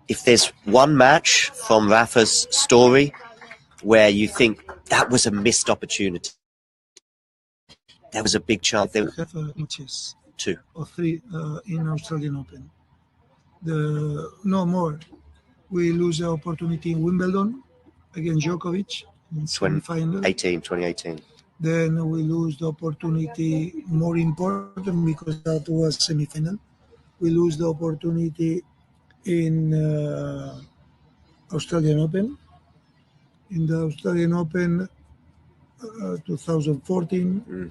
if there's one match from Rafa's story where you think that was a missed opportunity, there was a big chance. There have matches, 2 or 3 in Australian Open. No more. We lose the opportunity in Wimbledon against Djokovic in semi-final. 2018. Then we lose the opportunity, more important because that was semi-final. We lose the opportunity in Australian Open. In the Australian Open 2014,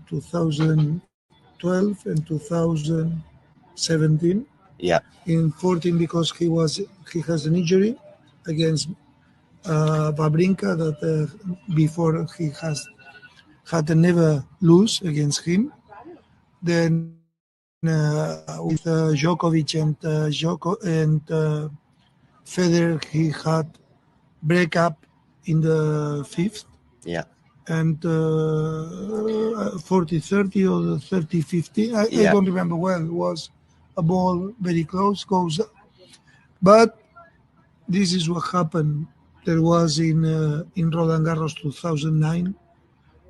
2012 and 2017. Yeah. In 14 because he has an injury against Wawrinka that before he had never lose against him. Then with Djokovic and Federer, he had breakup in the 5th. Yeah. And 40-30 or the 30-50, I don't remember well. It was a ball very close, goes. But this is what happened. There was in Roland Garros 2009.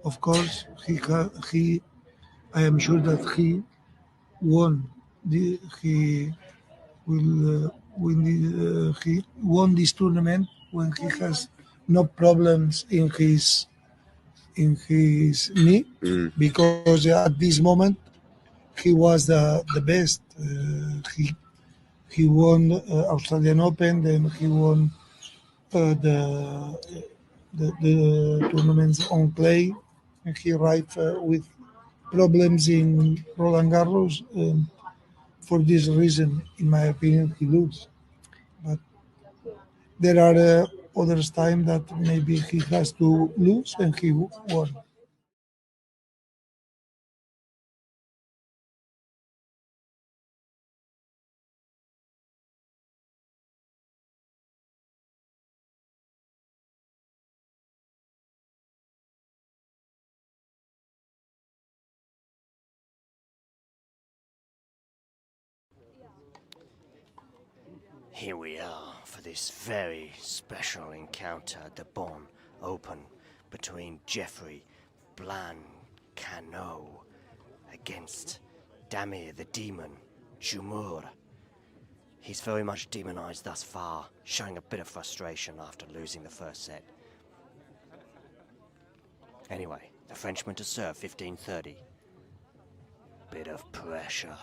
Of course, he I am sure that he won. He will win. He won this tournament when he has no problems in his knee, because at this moment he was the best. He won Australian Open, then he won the tournaments on clay, and he arrived with problems in Roland Garros. For this reason, in my opinion, he lose. But there are others time that maybe he has to lose and he won. Here we are for this very special encounter at the Bonn Open between Jeffrey Blancano against Damir the Demon Jumur. He's very much demonized thus far, showing a bit of frustration after losing the first set. Anyway, the Frenchman to serve 15-30. Bit of pressure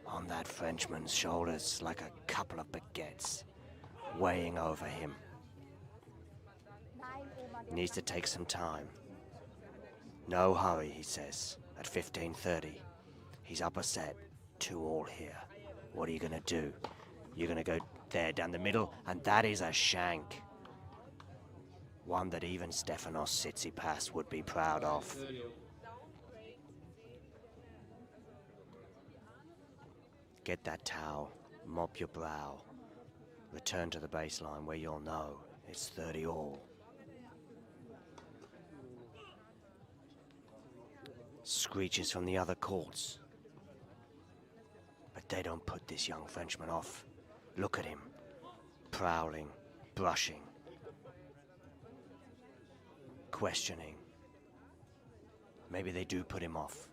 on that Frenchman's shoulders, like a couple of baguettes weighing over him. Needs to take some time. No hurry, he says, at 15-30. He's up a set, 2-all here. What are you gonna do? You're gonna go there down the middle, and that is a shank. One that even Stefanos Tsitsipas would be proud of. Get that towel, mop your brow, return to the baseline where you'll know it's 30-all. Screeches from the other courts. But they don't put this young Frenchman off. Look at him, prowling, brushing, questioning. Maybe they do put him off.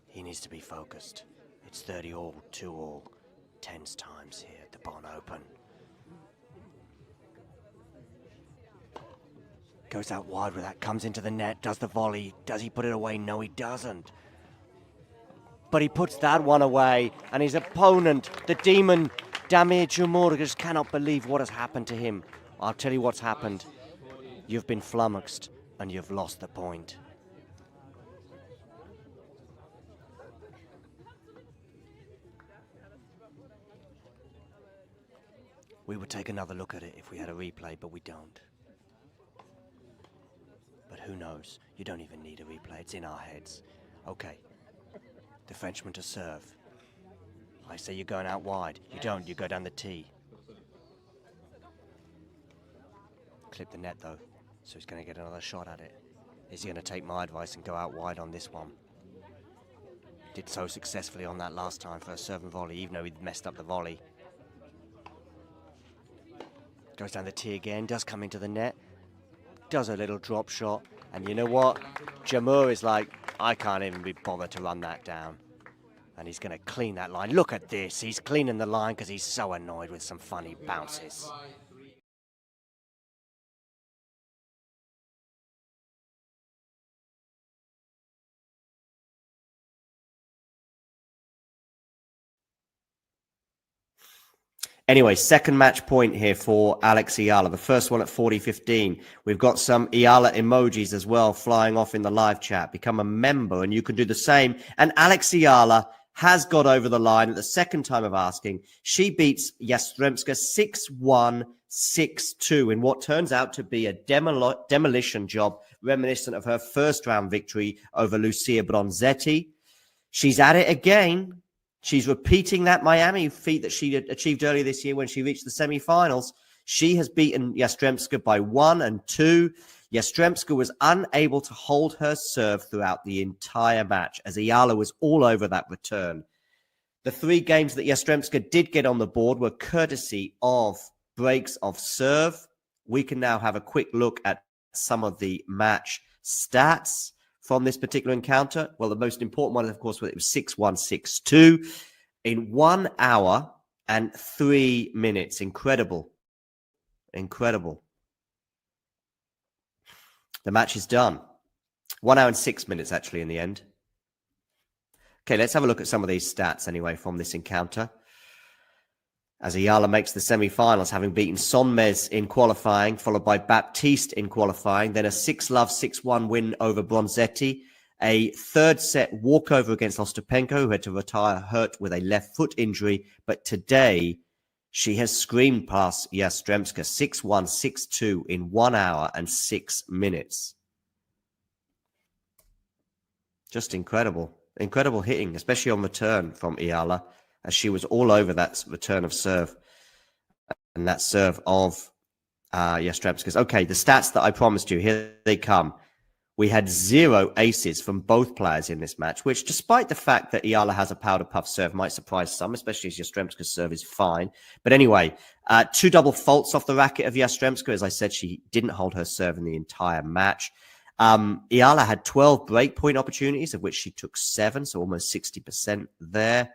He needs to be focused. It's 30-all, 2-all, tense times here at the Bonn Open. Goes out wide with that, comes into the net, does the volley. Does he put it away? No, he doesn't. But he puts that one away, and his opponent, the demon, Damir Jumur, just cannot believe what has happened to him. I'll tell you what's happened. You've been flummoxed, and you've lost the point. We would take another look at it if we had a replay, but we don't. But who knows? You don't even need a replay. It's in our heads. Okay. The Frenchman to serve. I say you're going out wide. You don't. You go down the tee. Clip the net, though. So he's going to get another shot at it. Is he going to take my advice and go out wide on this one? Did so successfully on that last time for a serve and volley, even though he'd messed up the volley. Goes down the tee again, does come into the net, does a little drop shot, and you know what? Jamur is like, I can't even be bothered to run that down. And he's going to clean that line. Look at this. He's cleaning the line because he's so annoyed with some funny bounces. Anyway, second match point here for Alex Eala. The first one at 40-15. We've got some Eala emojis as well flying off in the live chat. Become a member and you can do the same. And Alex Eala has got over the line at the second time of asking. She beats Yastremska 6-1, 6-2 in what turns out to be a demolition job reminiscent of her first round victory over Lucia Bronzetti. She's at it again. She's repeating that Miami feat that she achieved earlier this year when she reached the semifinals. She has beaten Yastremska by 1 and 2. Yastremska was unable to hold her serve throughout the entire match as Eala was all over that return. The 3 games that Yastremska did get on the board were courtesy of breaks of serve. We can now have a quick look at some of the match stats from this particular encounter. Well, the most important one, of course, was it was 6-1, 6-2 in 1 hour and 3 minutes. Incredible. Incredible. The match is done. 1 hour and 6 minutes, actually, in the end. Okay, let's have a look at some of these stats, anyway, from this encounter. As Eala makes the semi-finals, having beaten Sonmez in qualifying, followed by Baptiste in qualifying, then a 6-love, 6-1 win over Bronzetti, a third-set walkover against Ostapenko, who had to retire hurt with a left foot injury. But today, she has screamed past Yastremska 6-1, 6-2 in 1 hour and 6 minutes. Just incredible. Incredible hitting, especially on return from Eala, as she was all over that return of serve and that serve of Yastremska's. Okay, the stats that I promised you, here they come. We had 0 aces from both players in this match, which despite the fact that Eala has a powder puff serve might surprise some, especially as Yastremska's serve is fine. But anyway, 2 double faults off the racket of Yastremska. As I said, she didn't hold her serve in the entire match. Eala had 12 breakpoint opportunities, of which she took 7, so almost 60% there.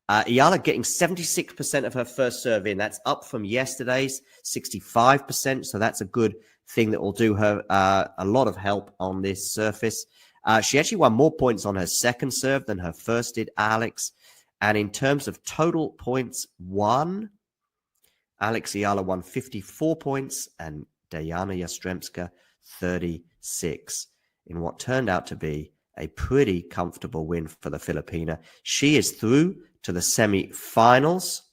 Eala getting 76% of her first serve in. That's up from yesterday's 65%. So that's a good thing that will do her a lot of help on this surface. She actually won more points on her second serve than her first did, Alex. And in terms of total points won, Alex Eala won 54 points and Diana Yastremska 36 in what turned out to be a pretty comfortable win for the Filipina. She is through to the semi-finals.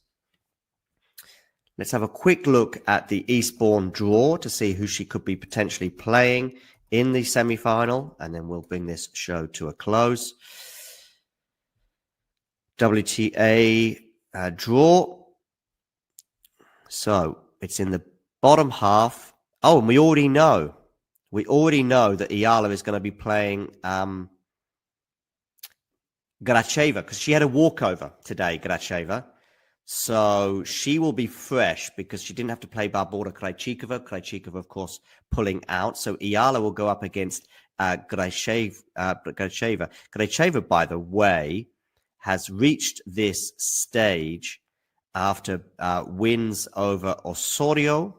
Let's have a quick look at the Eastborne draw to see who she could be potentially playing in the semi-final, and then we'll bring this show to a close. WTA draw. So it's in the bottom half. Oh, and we already know that Eala is going to be playing Gracheva, because she had a walkover today, Gracheva. So she will be fresh because she didn't have to play Barbora Krejcikova. Krejcikova, of course, pulling out. So Eala will go up against Gracheva. Gracheva, by the way, has reached this stage after wins over Osorio,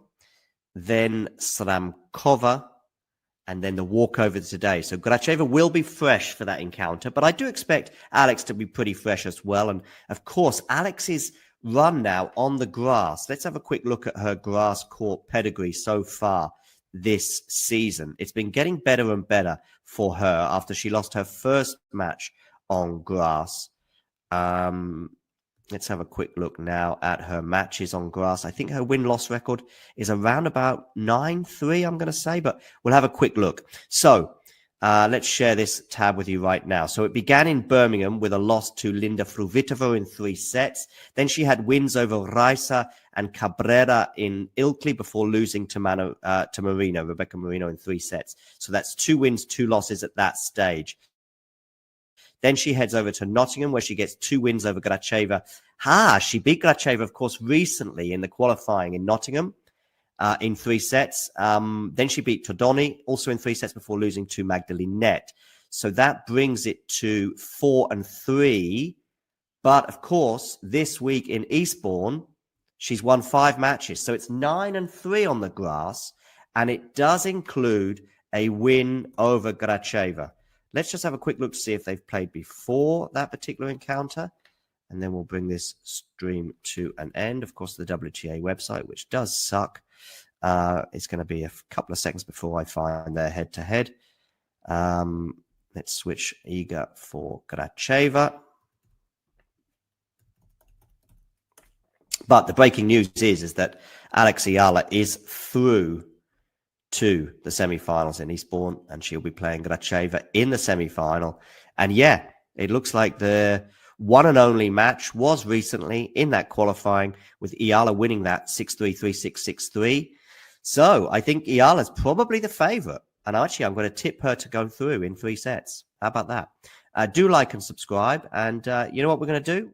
then Sramkova, and then the walkover today. So Gracheva will be fresh for that encounter, but I do expect Alex to be pretty fresh as well. And of course, Alex's run now on the grass. Let's have a quick look at her grass court pedigree so far this season. It's been getting better and better for her after she lost her first match on grass. Let's have a quick look now at her matches on grass. I think her win-loss record is around about 9-3, I'm going to say, but we'll have a quick look. So let's share this tab with you right now. So it began in Birmingham with a loss to Linda Fruhvirtova in 3 sets. Then she had wins over Raisa and Cabrera in Ilkley before losing to Rebecca Marino in 3 sets. So that's 2 wins, 2 losses at that stage. Then she heads over to Nottingham, where she gets 2 wins over Gracheva. She beat Gracheva, of course, recently in the qualifying in Nottingham. in 3 sets. Then she beat Todoni, also in 3 sets, before losing to Magdalinette. So that brings it to 4-3. But of course, this week in Eastborne, she's won 5 matches. So it's 9-3 on the grass. And it does include a win over Gracheva. Let's just have a quick look to see if they've played before that particular encounter. And then we'll bring this stream to an end. Of course, the WTA website, which does suck. It's going to be a couple of seconds before I find their head-to-head. Let's switch Iga for Gracheva. But the breaking news is that Alex Eala is through to the semi-finals in Eastbourne, and she'll be playing Gracheva in the semi-final. And yeah, it looks like the one and only match was recently in that qualifying, with Eala winning that 6-3, 3-6, 6-3. So I think Eala's probably the favorite. And actually, I'm going to tip her to go through in 3 sets. How about that? Do like and subscribe. And you know what we're going to do?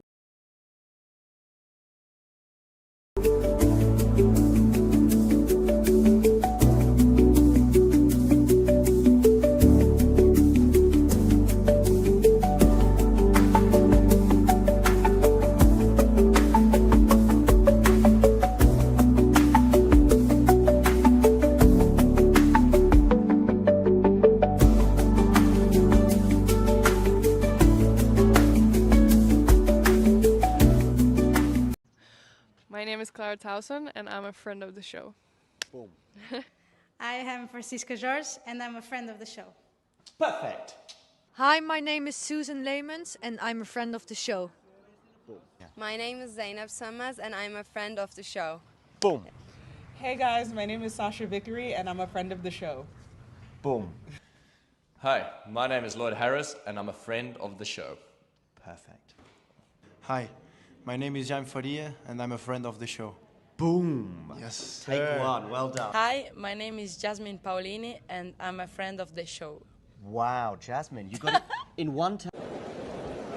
My name is Clara Towson, and I'm a friend of the show. Boom. I am Francisca George, and I'm a friend of the show. Perfect. Hi, my name is Susan Leemans, and I'm a friend of the show. My name is Zainab Sammaz, and I'm a friend of the show. Boom. Hey guys, my name is Sasha Vickery, and I'm a friend of the show. Boom. Hi, my name is Lloyd Harris, and I'm a friend of the show. Perfect. Hi, my name is Jan Faria, and I'm a friend of the show. Boom. Yes. Take one. Well done. Hi, my name is Jasmine Paolini, and I'm a friend of the show. Wow, Jasmine, you got it in one time.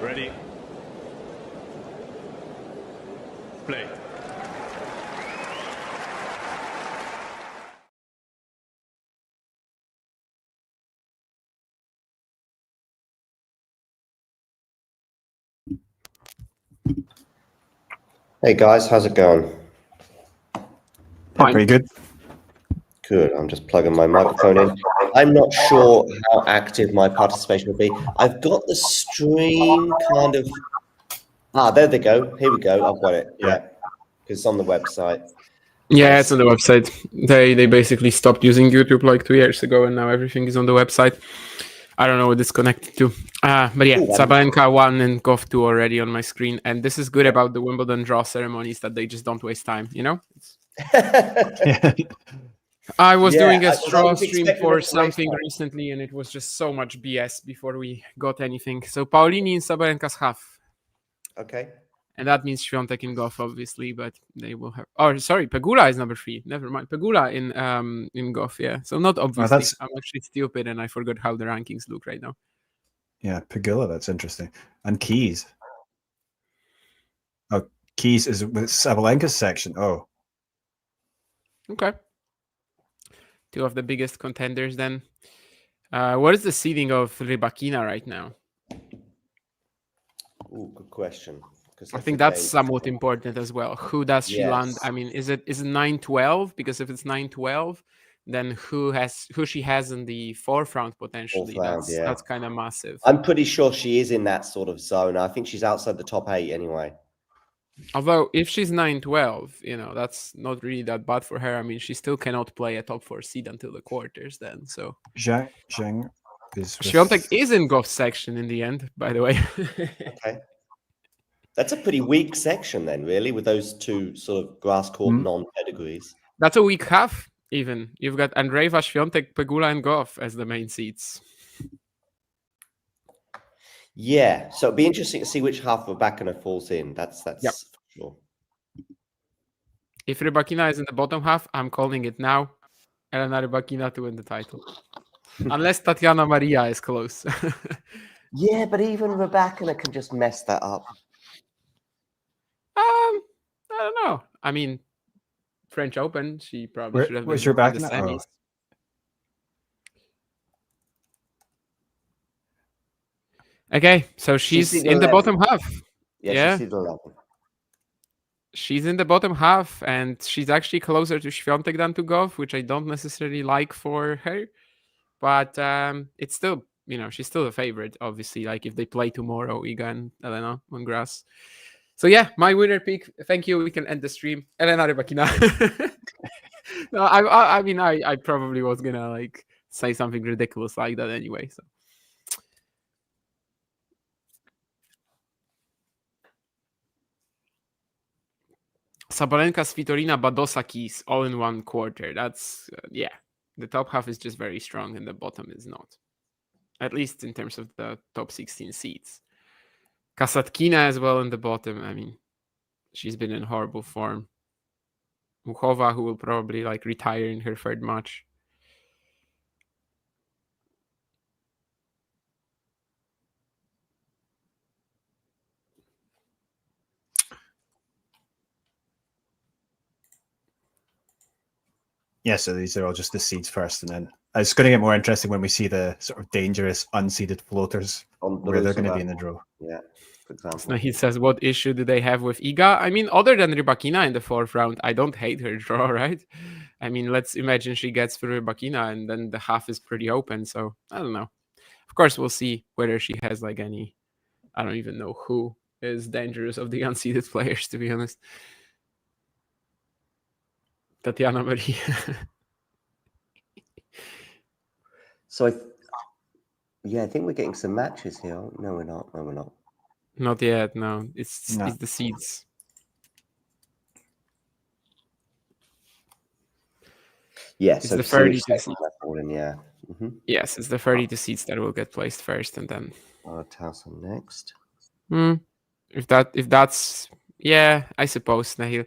Ready? Play. Hey guys, how's it going? Pretty good. Good. I'm just plugging my microphone in. I'm not sure how active my participation will be. I've got the stream kind of. There they go. Here we go. I've got it. Yeah, it's on the website. Yeah, it's on the website. They basically stopped using YouTube like 2 years ago, and now everything is on the website. I don't know what it's connected to. But yeah, Sabalenka won and Goff 2 already on my screen. And this is good about the Wimbledon draw ceremonies, that they just don't waste time, you know? I was doing a draw stream for something recently, and it was just so much BS before we got anything. So Paolini in Sabalenka's half. Okay. And that means Swiatek in Goff, obviously, but they will have. Oh, sorry, Pegula is number 3. Never mind. Pegula in Goff, yeah. So not obviously. I'm actually stupid, and I forgot how the rankings look right now. Yeah, Pegula, that's interesting. And Keys. Oh, Keys is with Sabalenka's section. Oh. Okay. 2 of the biggest contenders then. What is the seeding of Rybakina right now? Ooh, good question. I think that's somewhat important as well. Who does she land? I mean, is it 9-12? Because if it's 9-12, then who she has in the forefront potentially? That's kind of massive. I'm pretty sure she is in that sort of zone. I think she's outside the top 8 anyway. Although if she's 9-12, you know, that's not really that bad for her. I mean, she still cannot play a top 4 seed until the quarters then. So Zhang is Swiatek is in Goff's section in the end, by the way. Okay. That's a pretty weak section then, really, with those 2 sort of grass court non-pedigrees. That's a weak half, even. You've got Andreeva, Swiatek, Pegula, and Goff as the main seeds. Yeah, so it'd be interesting to see which half Rybakina falls in. That's for sure. If Rybakina is in the bottom half, I'm calling it now. Elena Rybakina to win the title. Unless Tatiana Maria is close. Yeah, but even Rybakina can just mess that up. I don't know. I mean, French Open. She probably should have been Where's in the Rybakina? semis. Okay, so she's seed in the 11. bottom half. Yeah, she's seed 11. She's in the bottom half, and she's actually closer to Swiatek than to Gov, which I don't necessarily like for her. But it's still, she's still a favorite, obviously. Like if they play tomorrow, Iga and Elena on grass. So yeah, my winner pick. Thank you. We can end the stream. Elena Rybakina. No, I mean, I probably was gonna like say something ridiculous like that anyway. So. Sabalenka, Svitolina, Badosa, Keys, all in one quarter. That's, yeah. The top half is just very strong and the bottom is not. At least in terms of the top 16 seeds. Kasatkina as well in the bottom. I mean, she's been in horrible form. Muchova, who will probably like retire in her third match. Yeah, so these are all just the seeds first, and then it's going to get more interesting when we see the sort of dangerous unseeded floaters where they're going to be in the draw. Yeah, for example. So he says, what issue do they have with Iga? I mean, other than Rybakina in the fourth round, I don't hate her draw, right? I mean, let's imagine she gets through Rybakina and then the half is pretty open. So I don't know. Of course, we'll see whether she has like any, I don't even know who is dangerous of the unseeded players, to be honest. Tatiana Maria. So I think we're getting some matches here. No, we're not. No, we're not. Not yet. No, it's the seeds. Yes, it's the 30 to seeds. Yeah. Mm-hmm. Yes, it's the 32 seeds that will get placed first, and then Towson next. If that's I suppose Nahil.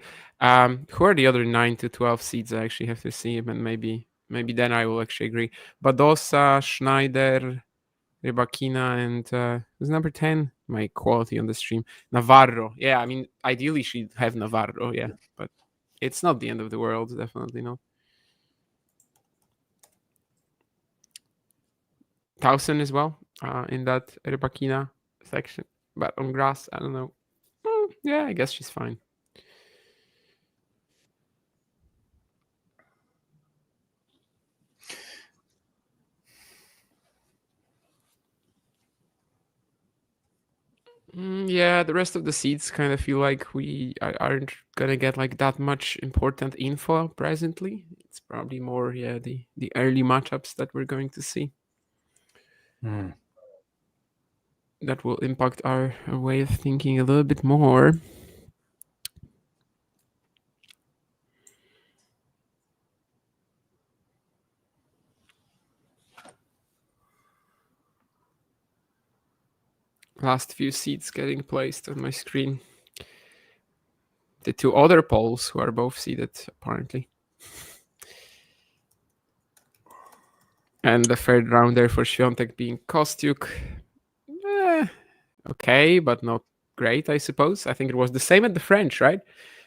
Who are the other 9 to 12 seeds? I actually have to see them, and maybe then I will actually agree. Badosa, Schneider, Rybakina, and who's number 10? My quality on the stream. Navarro. Yeah, I mean, ideally she'd have Navarro, yeah. But it's not the end of the world, definitely not. Towson as well, in that Rybakina section. But on grass, I don't know. Yeah, I guess she's fine. Yeah, the rest of the seeds kind of feel like we aren't gonna get like that much important info presently. It's probably more, the early matchups that we're going to see. That will impact our way of thinking a little bit more. Last few seeds getting placed on my screen. The two other polls who are both seeded, apparently. And the third rounder for Swiatek being Kostyuk. Okay, but not great, I suppose. I think it was the same at the French, right?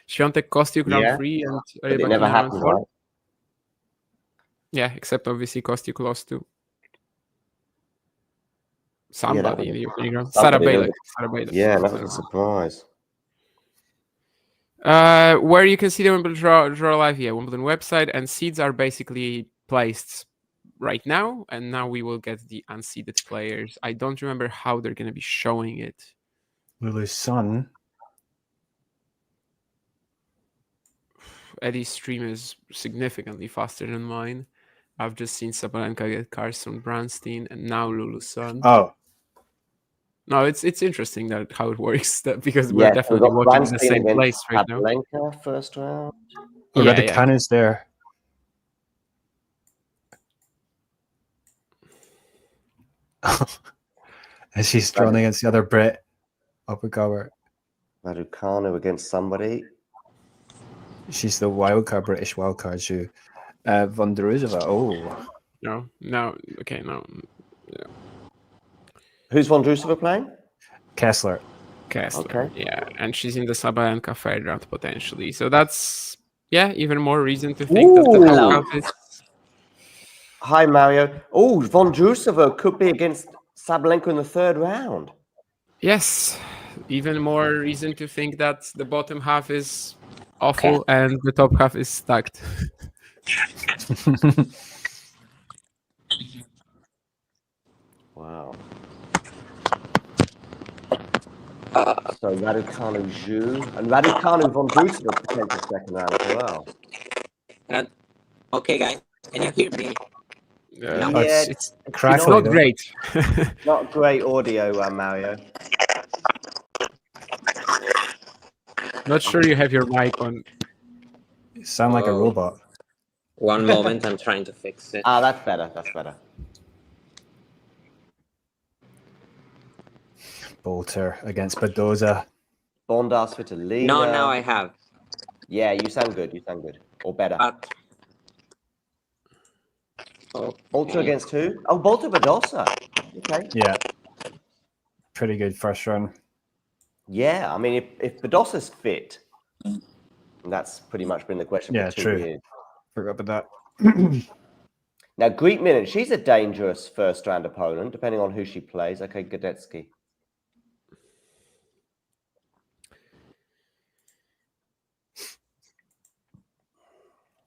Swiatek, Kostyuk round 3 and Rybakina round 4. Right? Yeah, except obviously Kostyuk lost to somebody in the opening round. Sarah Bailey. Yeah, that was a surprise. Where you can see the Wimbledon draw live, Wimbledon website, and seeds are basically placed right now, and now we will get the unseeded players. I don't remember how they're going to be showing it. Lulu's son. Eddie's stream is significantly faster than mine. I've just seen Sabalenka get Carson Branstein, and now Lulu's son. Oh. No, it's interesting that how it works, because we're definitely watching the same place right now. Sabalenka first round. Rybakina's there. And she's drawn against the other Brit. Upper cover. Raducanu against somebody. She's the wildcard, British wildcard. She Vondrousova. Oh. No. Okay, no. Yeah. Who's Vondrousova playing? Kessler. Okay. Yeah, and she's in the Sabalenka third round potentially. So that's Yeah, even more reason to think that the top half is... Hi, Mario. Oh, Vondrousova could be against Sabalenka in the third round. Yes, even more reason to think that the bottom half is awful and the top half is stacked. Wow. So Raducanu, Zhu, and Raducanu, Vondrousova potential second round as well. Okay, guys, can you hear me? It's crackly, not great. Not great audio, Mario. Not sure you have your mic on. You sound like a robot. One moment, I'm trying to fix it. Ah, that's better. That's better. Bolter against Badoza. Bondas for Eala. No, now I have. Yeah, you sound good. You sound good. Or better. Bolter against who? Oh, Bolter Badosa. Okay. Yeah. Pretty good first run. Yeah, I mean, if Badosa's fit, that's pretty much been the question for 2 years. Forgot about that. Now, Greek Minute, she's a dangerous first-round opponent, depending on who she plays. Okay, Gadetsky.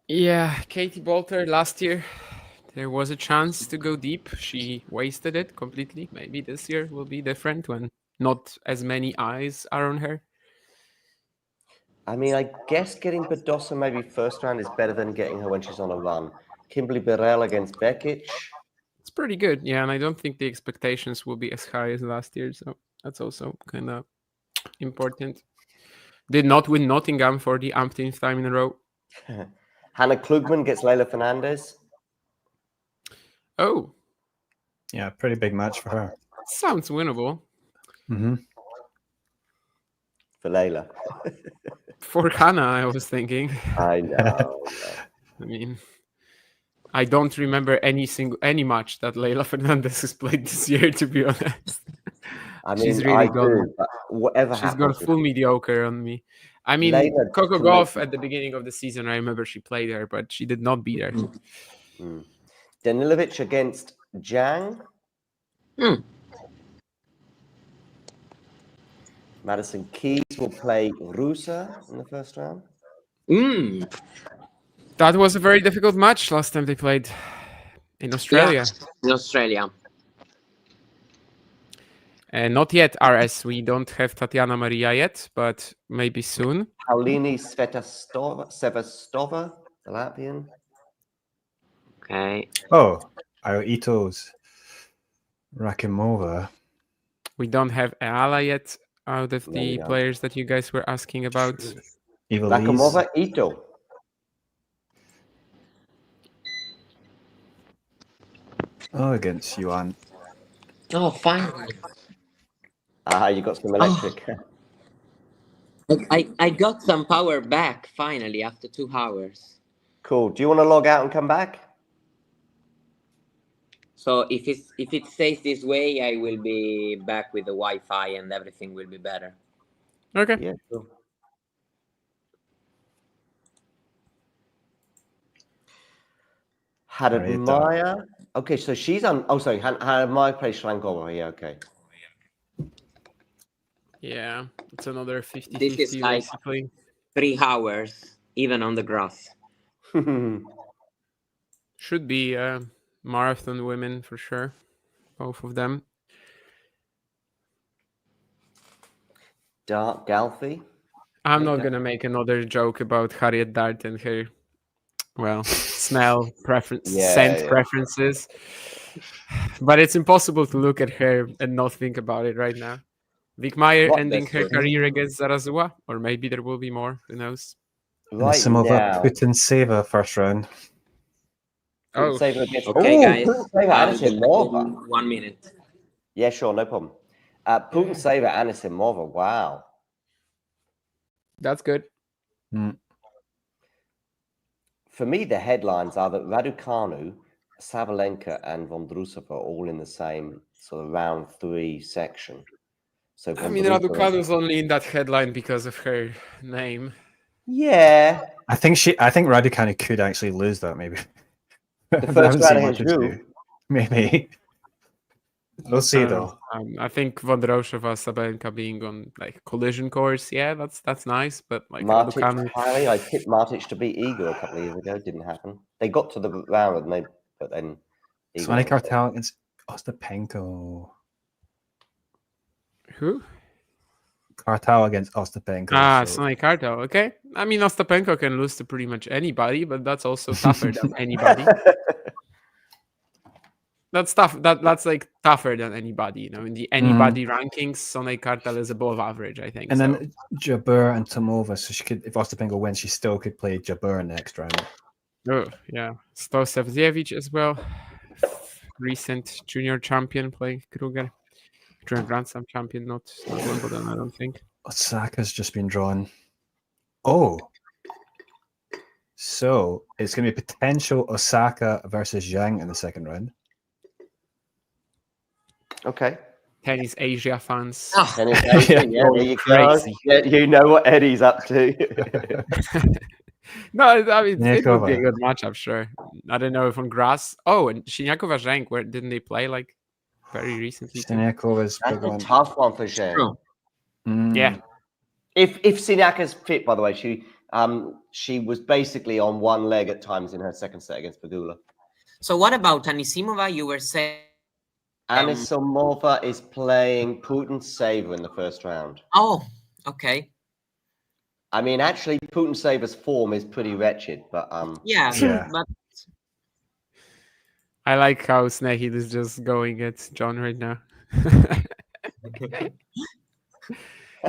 Yeah, Katie Bolter last year, there was a chance to go deep. She wasted it completely. Maybe this year will be different when not as many eyes are on her. I mean, I guess getting Badosa maybe first round is better than getting her when she's on a run. Kimberly Birrell against Bekic. It's pretty good, yeah, and I don't think the expectations will be as high as last year, so that's also kind of important. Did not win Nottingham for the umpteenth time in a row. Hannah Klugman gets Leylah Fernandez. Oh. Yeah, pretty big match for her. Sounds winnable. Mm-hmm. For Leylah. For Hannah, I was thinking. I know. I mean, I don't remember any match that Leylah Fernandez has played this year, to be honest. I mean, she's really whatever she's happens. gone full mediocre on me. I mean, Leylah Coco Gauff at the beginning of the season, I remember she played her, but she did not beat her. Danilovic against Zhang. Madison Keys will play Rusa in the first round. That was a very difficult match last time they played in Australia. Yeah, in Australia. Not yet, RS. We don't have Tatiana Maria yet, but maybe soon. Paulini Sevastova, the Latvian. Okay. Oh, Ito's Rakimova. We don't have Eala yet out of the players that you guys were asking about. Rakimova, Ito. Oh, against Yuan. Oh, finally. You got some electric. I got some power back finally after 2 hours. Cool. Do you want to log out and come back? So if it stays this way, I will be back with the Wi-Fi and everything will be better. Okay. Yeah, cool. Hadad Maya. Okay, so she's on. Oh, sorry. Hadad Maya plays Shlankova. Yeah, okay. Yeah, it's another 50-50 This is like basically. 3 hours, even on the grass. Should be marathon women for sure, both of them. Galfi. I'm not gonna make another joke about Harriet Dart and her, well, smell preference, scent preferences. But it's impossible to look at her and not think about it right now. Vic Meyer ending her career against Zarazua, or maybe there will be more. Who knows? Right Anisimova, Putin-Seva first round. Oh, okay, guys. Anisimova. 1 minute. Yeah, sure, no problem. Putin-Seva, Anisimova. Wow. That's good. For me, the headlines are that Raducanu, Sabalenka, and Vondrousova are all in the same sort of round 3 section. So I mean, Raducanu's only in that headline because of her name. Yeah, I think Rybakina could actually lose that, maybe. The first round against you. Maybe. We'll see, though. I think Vondrousova, Sabalenka being on like collision course, yeah, that's nice. But like Martic, Harry, I tipped Martic to beat Igor a couple of years ago. Didn't happen. They got to the round, but then. Sonny Cartel against Ostapenko. Who? Cartel against Ostapenko. Sonny Cartel. Okay. I mean, Ostapenko can lose to pretty much anybody, but that's also tougher than anybody. That's tough. That's like tougher than anybody. You know, in the anybody rankings, Sonny Cartel is above average, I think. And then Jabeur and Tomova. So she could, if Ostapenko wins, she still could play Jabeur next round. Oh yeah, Stosevzievich as well. Recent junior champion, playing Kruger. Grand Slam champion, not Wimbledon, I don't think. Osaka's just been drawn. Oh. So it's going to be potential Osaka versus Zhang in the second round. Okay. Tennis Asia fans. Tennis Asia, yeah, there you go. Yeah, you know what Eddie's up to. No, I mean, it would be a good matchup, sure. I don't know if on grass. Oh, and Siniakova Zhang, where didn't they play like very recently? Siniakova's that's a tough one for Zhang. Yeah. If Siniaka's fit, by the way, she was basically on one leg at times in her second set against Pegula. So what about Anisimova? You were saying Anisimova is playing Putintseva in the first round. Oh, okay. I mean, actually, Putinseva's form is pretty wretched, but yeah. But I like how Snehid is just going at John right now.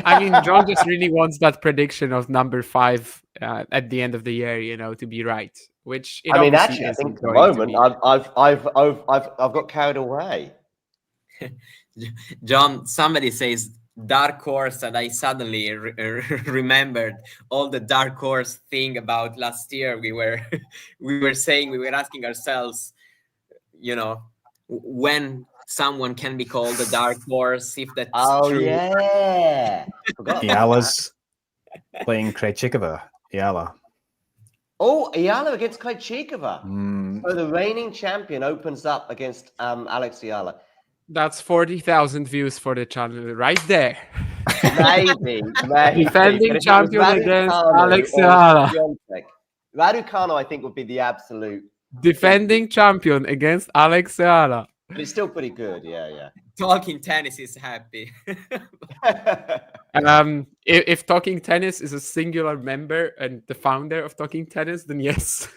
I mean, John just really wants that prediction of number 5 at the end of the year, you know, to be right. Which I mean, actually, I think at the moment I've got carried away. John, somebody says dark horse, and I suddenly remembered all the dark horse thing about last year. We were asking ourselves, you know, when someone can be called a dark horse, if that's true. Yeah. Eala's playing Krejcikova. Eala. Oh, Eala against Krejcikova. So the reigning champion opens up against Alex Eala. That's 40,000 views for the channel right there. Maybe. Defending champion against Alex Eala. Raducanu, I think, would be the absolute. Defending champion against Alex Eala. But it's still pretty good, yeah. Talking Tennis is happy. If Talking Tennis is a singular member and the founder of Talking Tennis, then yes.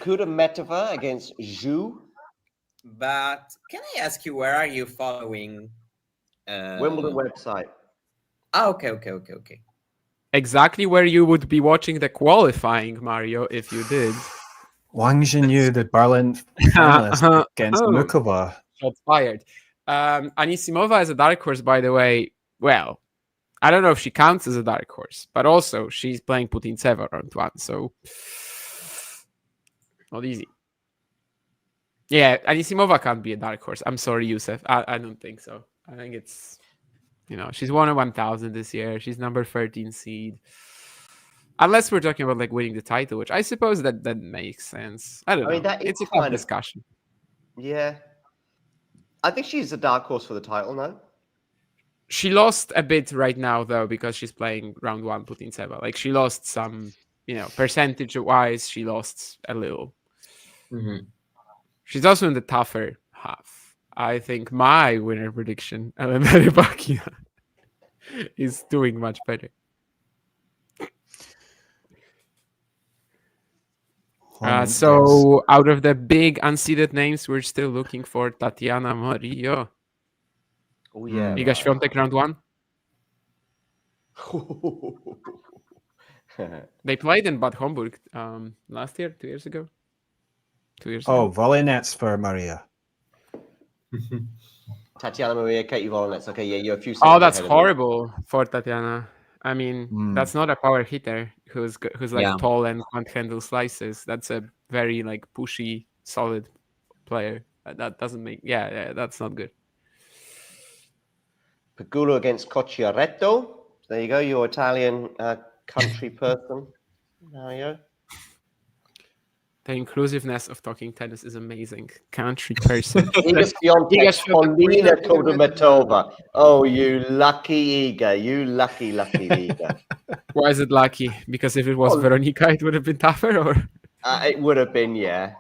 Kudermetova against Zhu. But can I ask you, where are you following? Wimbledon website. Oh, okay. Exactly where you would be watching the qualifying, Mario, if you did. Wang Xinyu, the Berlin finalist against Mukova. Shots fired. Anisimova is a dark horse, by the way. Well, I don't know if she counts as a dark horse, but also she's playing Putintseva round 1, so not easy. Yeah, Anisimova can't be a dark horse. I'm sorry, Youssef. I don't think so. I think it's, you know, she's won a 1,000 this year. She's number 13 seed. Unless we're talking about like winning the title, which I suppose that makes sense. I don't know. It's a fun discussion. Yeah. I think she's a dark horse for the title, no? She lost a bit right now, though, because she's playing round 1 Putintseva. Like, she lost some, you know, percentage-wise, she lost a little. Mm-hmm. She's also in the tougher half. I think my winner prediction, Elena Rybakina, is doing much better. So out of the big unseeded names, we're still looking for Tatiana Murillo. Oh yeah. Iga Świątek round 1. They played in Bad Homburg last year, 2 years ago. 2 years ago. Oh, volley nets for Maria. Tatiana Maria, Katie Volanets. Okay, yeah, you're a few. Oh, that's horrible for Tatiana. I mean, that's not a power hitter who's like tall and can't handle slices. That's a very like pushy, solid player. That doesn't make that's not good. Pegula against Cocciaretto. There you go, your Italian country person, Mario? The inclusiveness of talking tennis is amazing. Country person. Iga Swiatek, Polina Kudermetova. Oh, you lucky Iga. You lucky Iga. Why is it lucky? Because if it was Veronica, it would have been tougher, or? It would have been, yeah.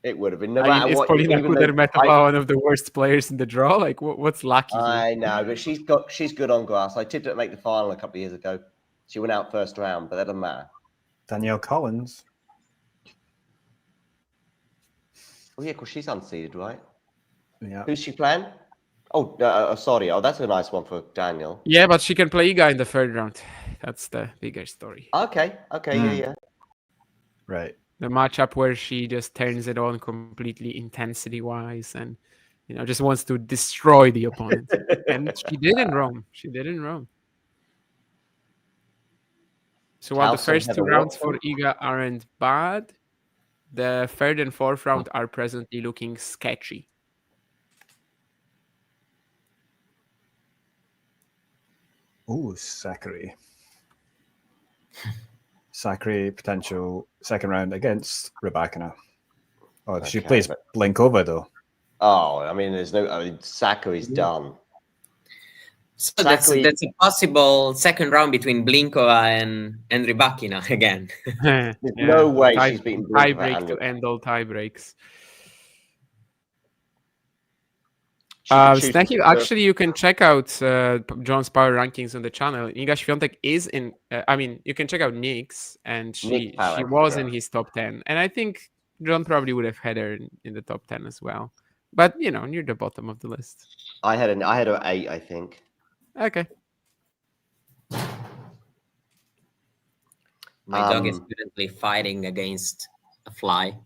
It would have been. No I matter mean, is what. Polina Kudermetova one of the worst players in the draw? Like, what's lucky here? I know, but she's good on grass. I tipped her to make the final a couple of years ago. She went out first round, but that doesn't matter. Danielle Collins. Oh yeah, because she's unseeded, right? Yeah. Who's she playing? Oh, sorry. Oh, that's a nice one for Daniel. Yeah, but she can play Iga in the third round. That's the bigger story. Okay. Yeah. Right. The matchup where she just turns it on completely intensity-wise and, just wants to destroy the opponent. And she did in Rome. So while the first two rounds for Iga aren't bad, the third and fourth round are presently looking sketchy. Ooh, Sakari. Sakari potential second round against Rybakina. Oh, if she plays Blinkova though. Oh, I mean, Sakari's done. So that's a possible second round between Blinkova and Rybakina again. There's no way she's beating Blinkova. Tiebreak to end all tiebreaks. Actually, you can check out John's power rankings on the channel. Iga Swiatek is in. You can check out Nick's, and she was in his top 10. And I think John probably would have had her in the top 10 as well. But near the bottom of the list. I had her 8, I think. Okay. My dog is currently fighting against a fly.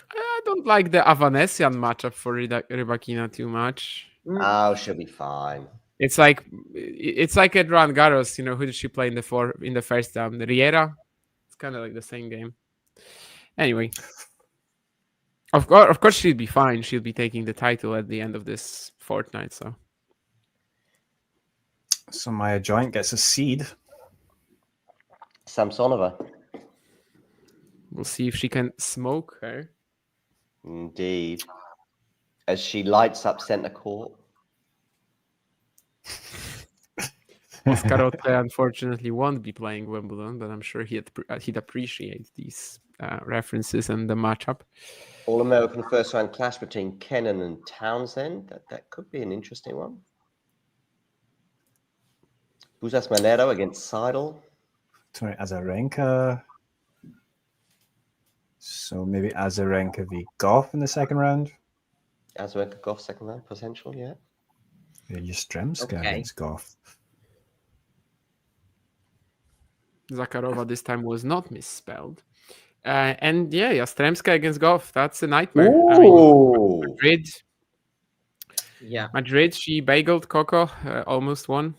I don't like the Avanesian matchup for Rybakina too much. Oh, she'll be fine. It's like at Roland Garros. Who did she play in the first round? Riera. It's kind of like the same game. Anyway, of course, she'll be fine. She'll be taking the title at the end of this fortnight. So Maya Joint gets a seed. Samsonova. We'll see if she can smoke her. Indeed. As she lights up centre court. Oscarote unfortunately won't be playing Wimbledon, but I'm sure he'd appreciate these references and the matchup. All-American first-round clash between Kennan and Townsend. That could be an interesting one. Buzas Manero against Seidel. Sorry, Azarenka. So maybe Azarenka v Goff in the second round. Azarenka Goff second round potential, yeah. Yastremska against Goff. Zakharova this time was not misspelled. And yeah, Yastremska against Goff. That's a nightmare. Madrid. Yeah. Madrid, she bageled Coco, almost won.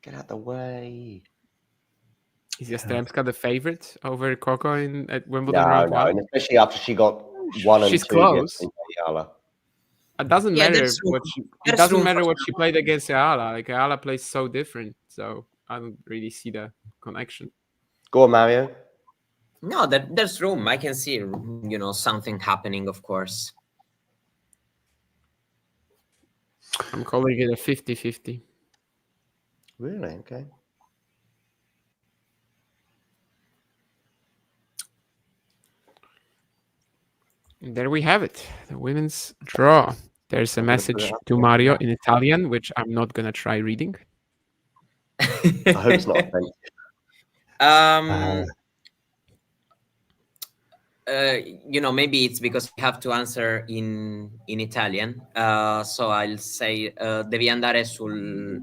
Get out the way. Is Yastremska the favorite over Coco at Wimbledon? No, and especially after she got 1 and 2. She's close. Eala. It doesn't matter what she played against Eala. Like Eala plays so different, so I don't really see the connection. Go on, Mario. No, there's room. I can see, something happening, of course. I'm calling it a 50-50. Really? Okay. And there we have it. The women's draw. There's a message to Mario in Italian, which I'm not going to try reading. I hope it's not offensive. Maybe it's because we have to answer in Italian. So I'll say devi andare sul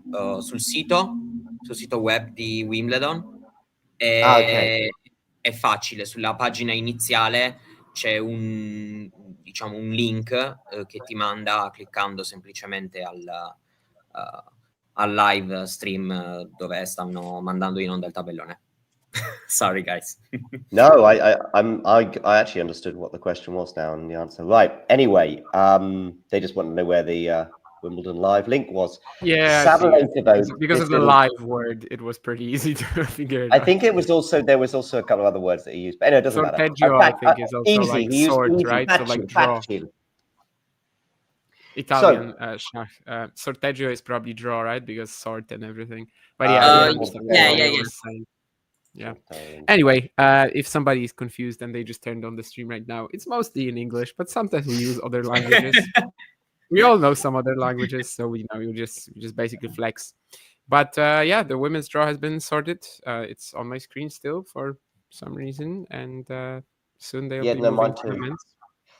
sito web di Wimbledon. Okay. È facile, sulla pagina iniziale c'è un link che ti manda cliccando semplicemente al live stream dove stanno mandando in onda il tabellone. Sorry, guys. No, I actually understood what the question was now and the answer. Right. Anyway, they just want to know where the Wimbledon Live link was. Yeah, Sabalenka, though, because this of the little- live word, it was pretty easy to figure it I out. think there was also a couple of other words that he used, but anyway, it doesn't matter. Sorteggio, I think, is also easy. like He used sort, easy, right? So like facile, draw. facile. Italian sorteggio is probably draw, right? Because sort and everything. But yeah, I understand what you were saying. Yeah. Anyway, if somebody is confused and they just turned on the stream right now, it's mostly in English, but sometimes we use other languages. We all know some other languages, so we know you just basically flex. But yeah, the women's draw has been sorted. It's on my screen still for some reason, and soon they'll be moving to the men's.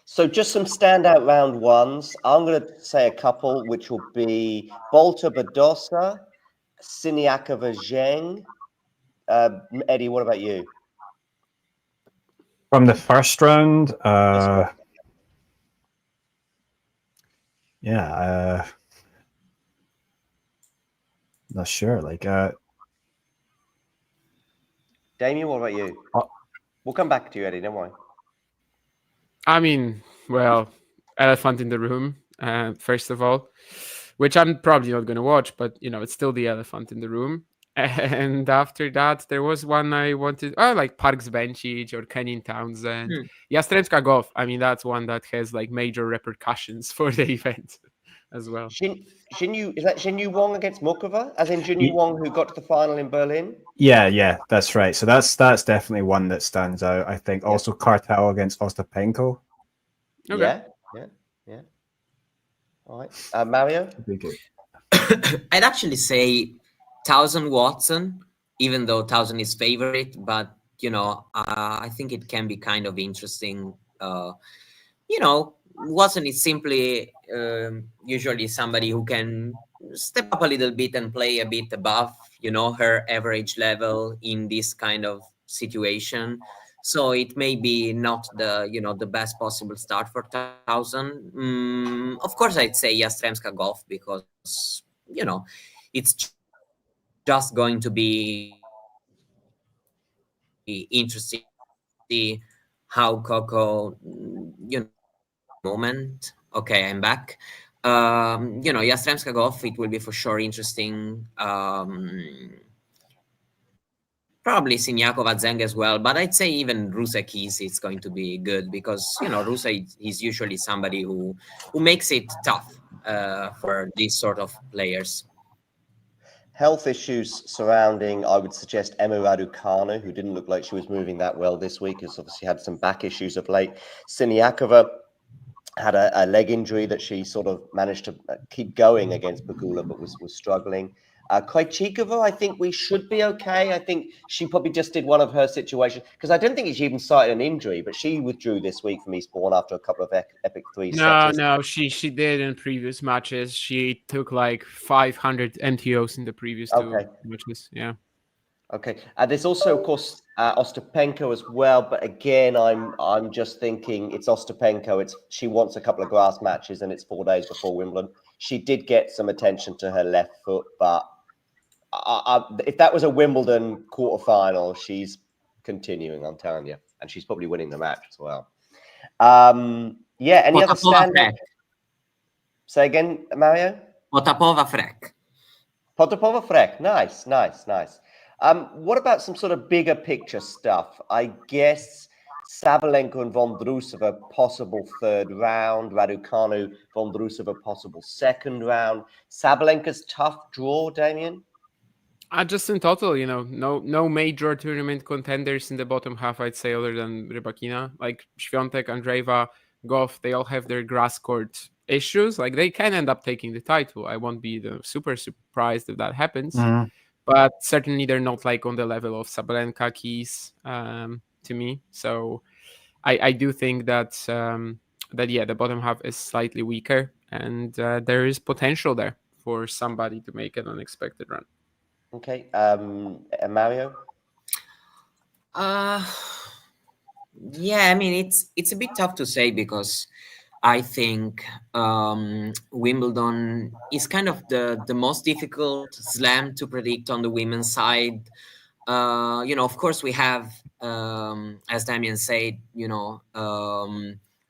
So just some standout round ones. I'm going to say a couple, which will be Bolta Badosa, Siniakova Zheng. Eddie, what about you? From the first round, not sure. Like, Damien, what about you? We'll come back to you, Eddie. Don't worry. I mean, well, elephant in the room, first of all, which I'm probably not going to watch, but it's still the elephant in the room. And after that, there was one I wanted, like Parks Bencic or Kenin Townsend. Yastremska Goff. I mean, that's one that has like major repercussions for the event as well. Is that Jinyu Wong against Mukova? As in Jinyu Wong, who got to the final in Berlin? Yeah, that's right. So that's definitely one that stands out. I think also Cartel against Ostapenko. Okay. Yeah. All right, Mario. I'd actually say Towson Watson, even though Towson is favorite, but I think it can be kind of interesting. Watson is simply usually somebody who can step up a little bit and play a bit above, her average level in this kind of situation. So it may be not the best possible start for Towson. Of course, I'd say Yastremska Golf because it's just going to be interesting to see how Coco, moment. Okay, I'm back. Yastremska Golf, it will be for sure interesting. Probably Siniakova Zheng as well, but I'd say even Rusa Keys is going to be good because Rusa is usually somebody who makes it tough for these sort of players. Health issues surrounding, I would suggest, Emma Raducanu, who didn't look like she was moving that well this week, has obviously had some back issues of late. Siniakova had a leg injury that she sort of managed to keep going against Pegula, but was struggling. Krejcikova, I think we should be okay. I think she probably just did one of her situations because I don't think she even cited an injury, but she withdrew this week from Eastborne after a couple of epic three setters. No, she did in previous matches. She took like 500 MTOs in the previous two matches. Yeah. Okay. There's also, of course, Ostapenko as well. But again, I'm just thinking it's Ostapenko. She wants a couple of grass matches, and it's 4 days before Wimbledon. She did get some attention to her left foot, but if that was a Wimbledon quarterfinal, she's continuing. I'm telling you, and she's probably winning the match as well. Yeah. Any other standout? Say again, Mario. Potapova Frek. Potapova Frek. Nice. What about some sort of bigger picture stuff? I guess Sabalenka and Vondrousova possible third round, Raducanu, Vondrousova possible second round. Sabalenka's tough draw, Damien? Just in total, no major tournament contenders in the bottom half, I'd say, other than Rybakina. Like Swiatek, Andreeva, Goff, they all have their grass court issues. Like they can end up taking the title. I won't be super surprised if that happens. Mm-hmm. But certainly they're not like on the level of Sabalenka, Keys to me. So I do think that the bottom half is slightly weaker, and there is potential there for somebody to make an unexpected run. Okay, Mario. Yeah, I mean it's a bit tough to say because I think Wimbledon is kind of the most difficult slam to predict on the women's side. Of course we have, as Damien said,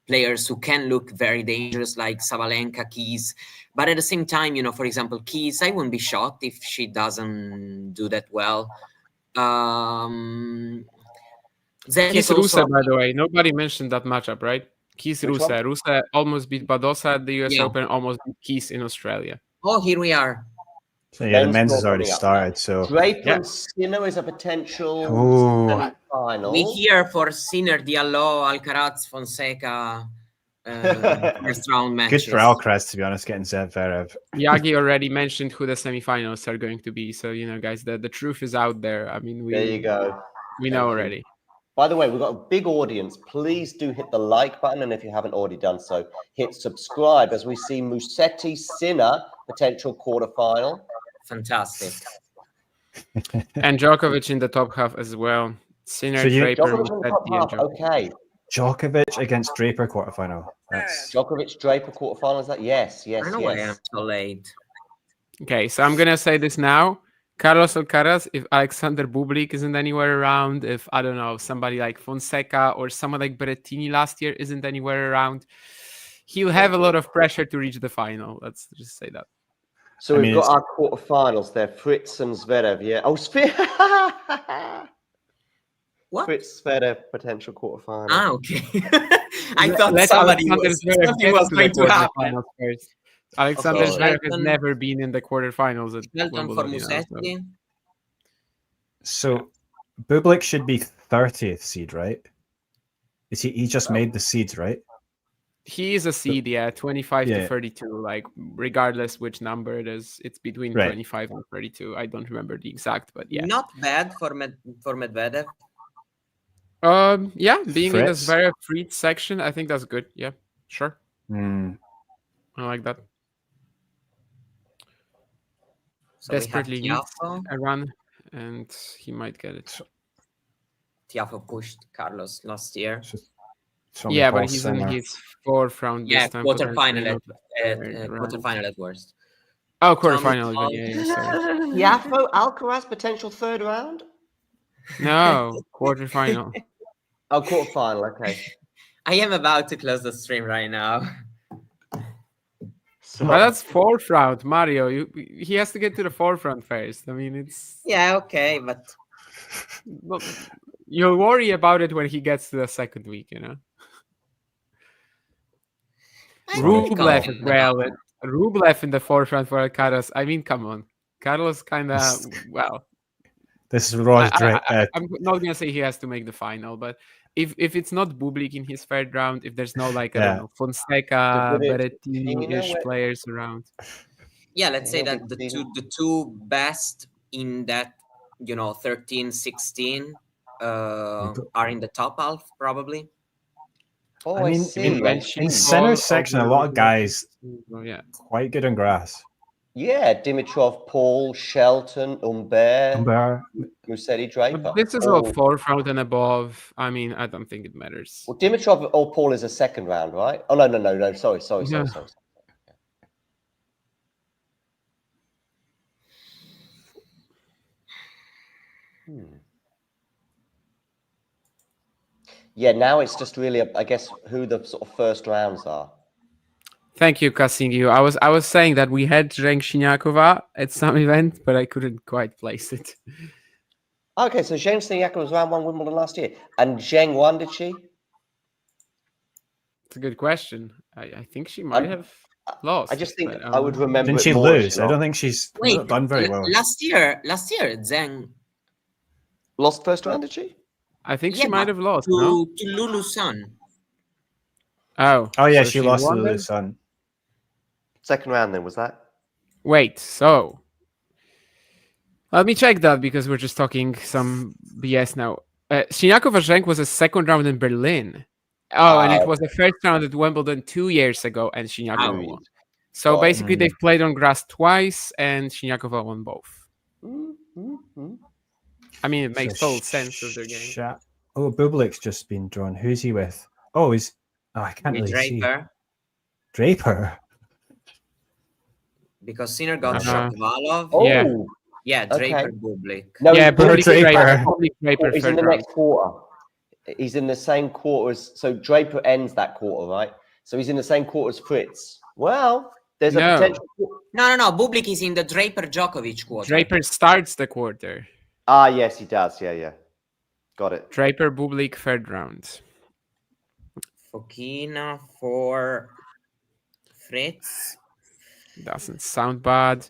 players who can look very dangerous, like Sabalenka, Keys. But at the same time, for example, Keys, I wouldn't be shocked if she doesn't do that well. Keys Rusa, by the way, nobody mentioned that matchup, right? Keys Rusa. Rusa almost beat Badosa at the US Open, almost beat Keys in Australia. Oh, here we are. So yeah, the men's has already started. So Draper and Sinner is a potential semi-final. We here for Sinner, Diallo, Alcaraz, Fonseca first round matches. Good for Alcaraz, to be honest, getting Zverev. Yagi already mentioned who the semifinals are going to be. So, guys, the truth is out there. I mean, there you go. We know already. By the way, we've got a big audience. Please do hit the like button. And if you haven't already done so, hit subscribe as we see Musetti Sinner, potential quarterfinal. Fantastic. And Djokovic in the top half as well. Sinner, Draper, Musetti, okay. Djokovic against Draper quarterfinal. Djokovic, Draper quarterfinal. Is that? Yes. I don't know why I'm so late. Okay, so I'm going to say this now. Carlos Alcaraz, if Alexander Bublik isn't anywhere around, if, I don't know, somebody like Fonseca or someone like Berrettini last year isn't anywhere around, he'll have a lot of pressure to reach the final. Let's just say that. So we've got our quarterfinals there. Fritz and Zverev, yeah. Oh, what? Fritz Zverev potential quarterfinal. Ah, okay. I thought something was going to happen. Alexander Zverev has never been in the quarterfinals at Wimbledon. So Bublik should be 30th seed, right? Is he just made the seeds, right? He is a seed, 25 to 32, like regardless which number it is, it's between 25 and 32. I don't remember the exact, but yeah. Not bad for Medvedev. Being in the Zverev Fritz section, I think that's good. Yeah, sure. I like that. So desperately needs a run, and he might get it. Tiafoe pushed Carlos last year. But he's in his fourth round this time. Quarterfinal at worst. Oh, quarterfinal. Sorry. Tiafoe, Alcaraz, potential third round? No, quarterfinal. Oh, quarterfinal, okay. I am about to close the stream right now. But that's fourth round, Mario. He has to get to the fourth round first. I mean, it's... Yeah, okay, but... You'll worry about it when he gets to the second week, Rublev as well. Rublev in the fourth round for Alcaraz. I mean, come on. Carlos kind of, well... This is Roy. I'm not going to say he has to make the final, but if it's not Bublik in his third round, if there's no, like, I don't know, Fonseca, Berrettini-ish players around. Yeah, let's say that the two best in that, 13, 16 are in the top half, probably. Oh, I mean, in center section, a lot of guys quite good on grass. Yeah, Dimitrov, Paul, Shelton, Humbert, Musetti, Draper. But this is all fourth round and above. I mean, I don't think it matters. Well, Dimitrov or Paul is a second round, right? Oh, no. Sorry. Yeah, now it's just really, I guess, who the sort of first rounds are. Thank you, Kasingi. I was saying that we had Zheng Siniakova at some event, but I couldn't quite place it. Okay, so Zheng Siniakova was round one Wimbledon last year. And Zheng won, did she? It's a good question. I think she might have lost. I just think I would remember. Didn't she lose? I don't think she's done very well. Last year, Zheng lost first round, did she? I think she might have lost to Lulu's son. Oh yeah, she lost to Lulu's son. Second round, then, was that? Wait, so let me check that because we're just talking some BS now. Siniakova Zheng was a second round in Berlin. And it was the first round at Wimbledon 2 years ago, and Siniakova won. So basically, they've played on grass twice, and Siniakova won both. I mean, it makes total sense of their game. Bublik's just been drawn. Who's he with? I can't really see. Draper. Because Sinner got Shapovalov. Yeah, Draper, Bublik. No, Draper. He's in the next quarter. He's in the same quarter as... So Draper ends that quarter, right? So he's in the same quarter as Fritz. Well, there's a potential... No. Bublik is in the Draper-Djokovic quarter. Draper starts the quarter. Ah, yes, he does. Yeah. Got it. Draper, Bublik, third round. Fokina for Fritz. Doesn't sound bad.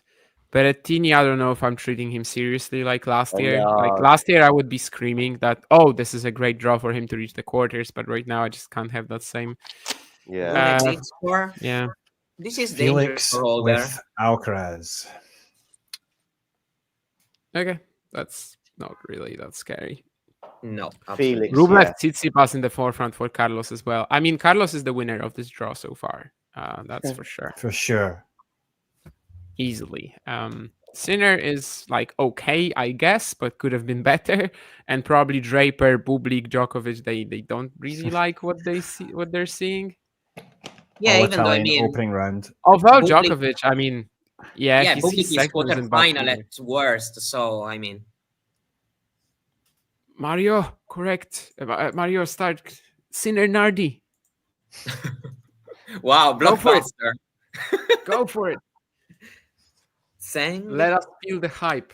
Berrettini, I don't know if I'm treating him seriously like last year. no. Like last year, I would be screaming that, oh, this is a great draw for him to reach the quarters. But right now, I just can't have that same. Yeah. Yeah. This is dangerous for Older. With Alcaraz. Okay, that's not really that scary. No. Felix. Rublev, Tsitsipas in the forefront for Carlos as well. I mean, Carlos is the winner of this draw so far. That's for sure. For sure. Easily. Sinner is like okay, I guess, but could have been better. And probably Draper, Bublik, Djokovic, they don't really like what they're seeing. Yeah, All even though opening round. Although Djokovic, I mean, he's Bublik is second in quarterfinal at worst. So I mean, Mario, correct. Mario, start Sinner Nardi. Wow, blockbuster. Go for it. Let us feel the hype.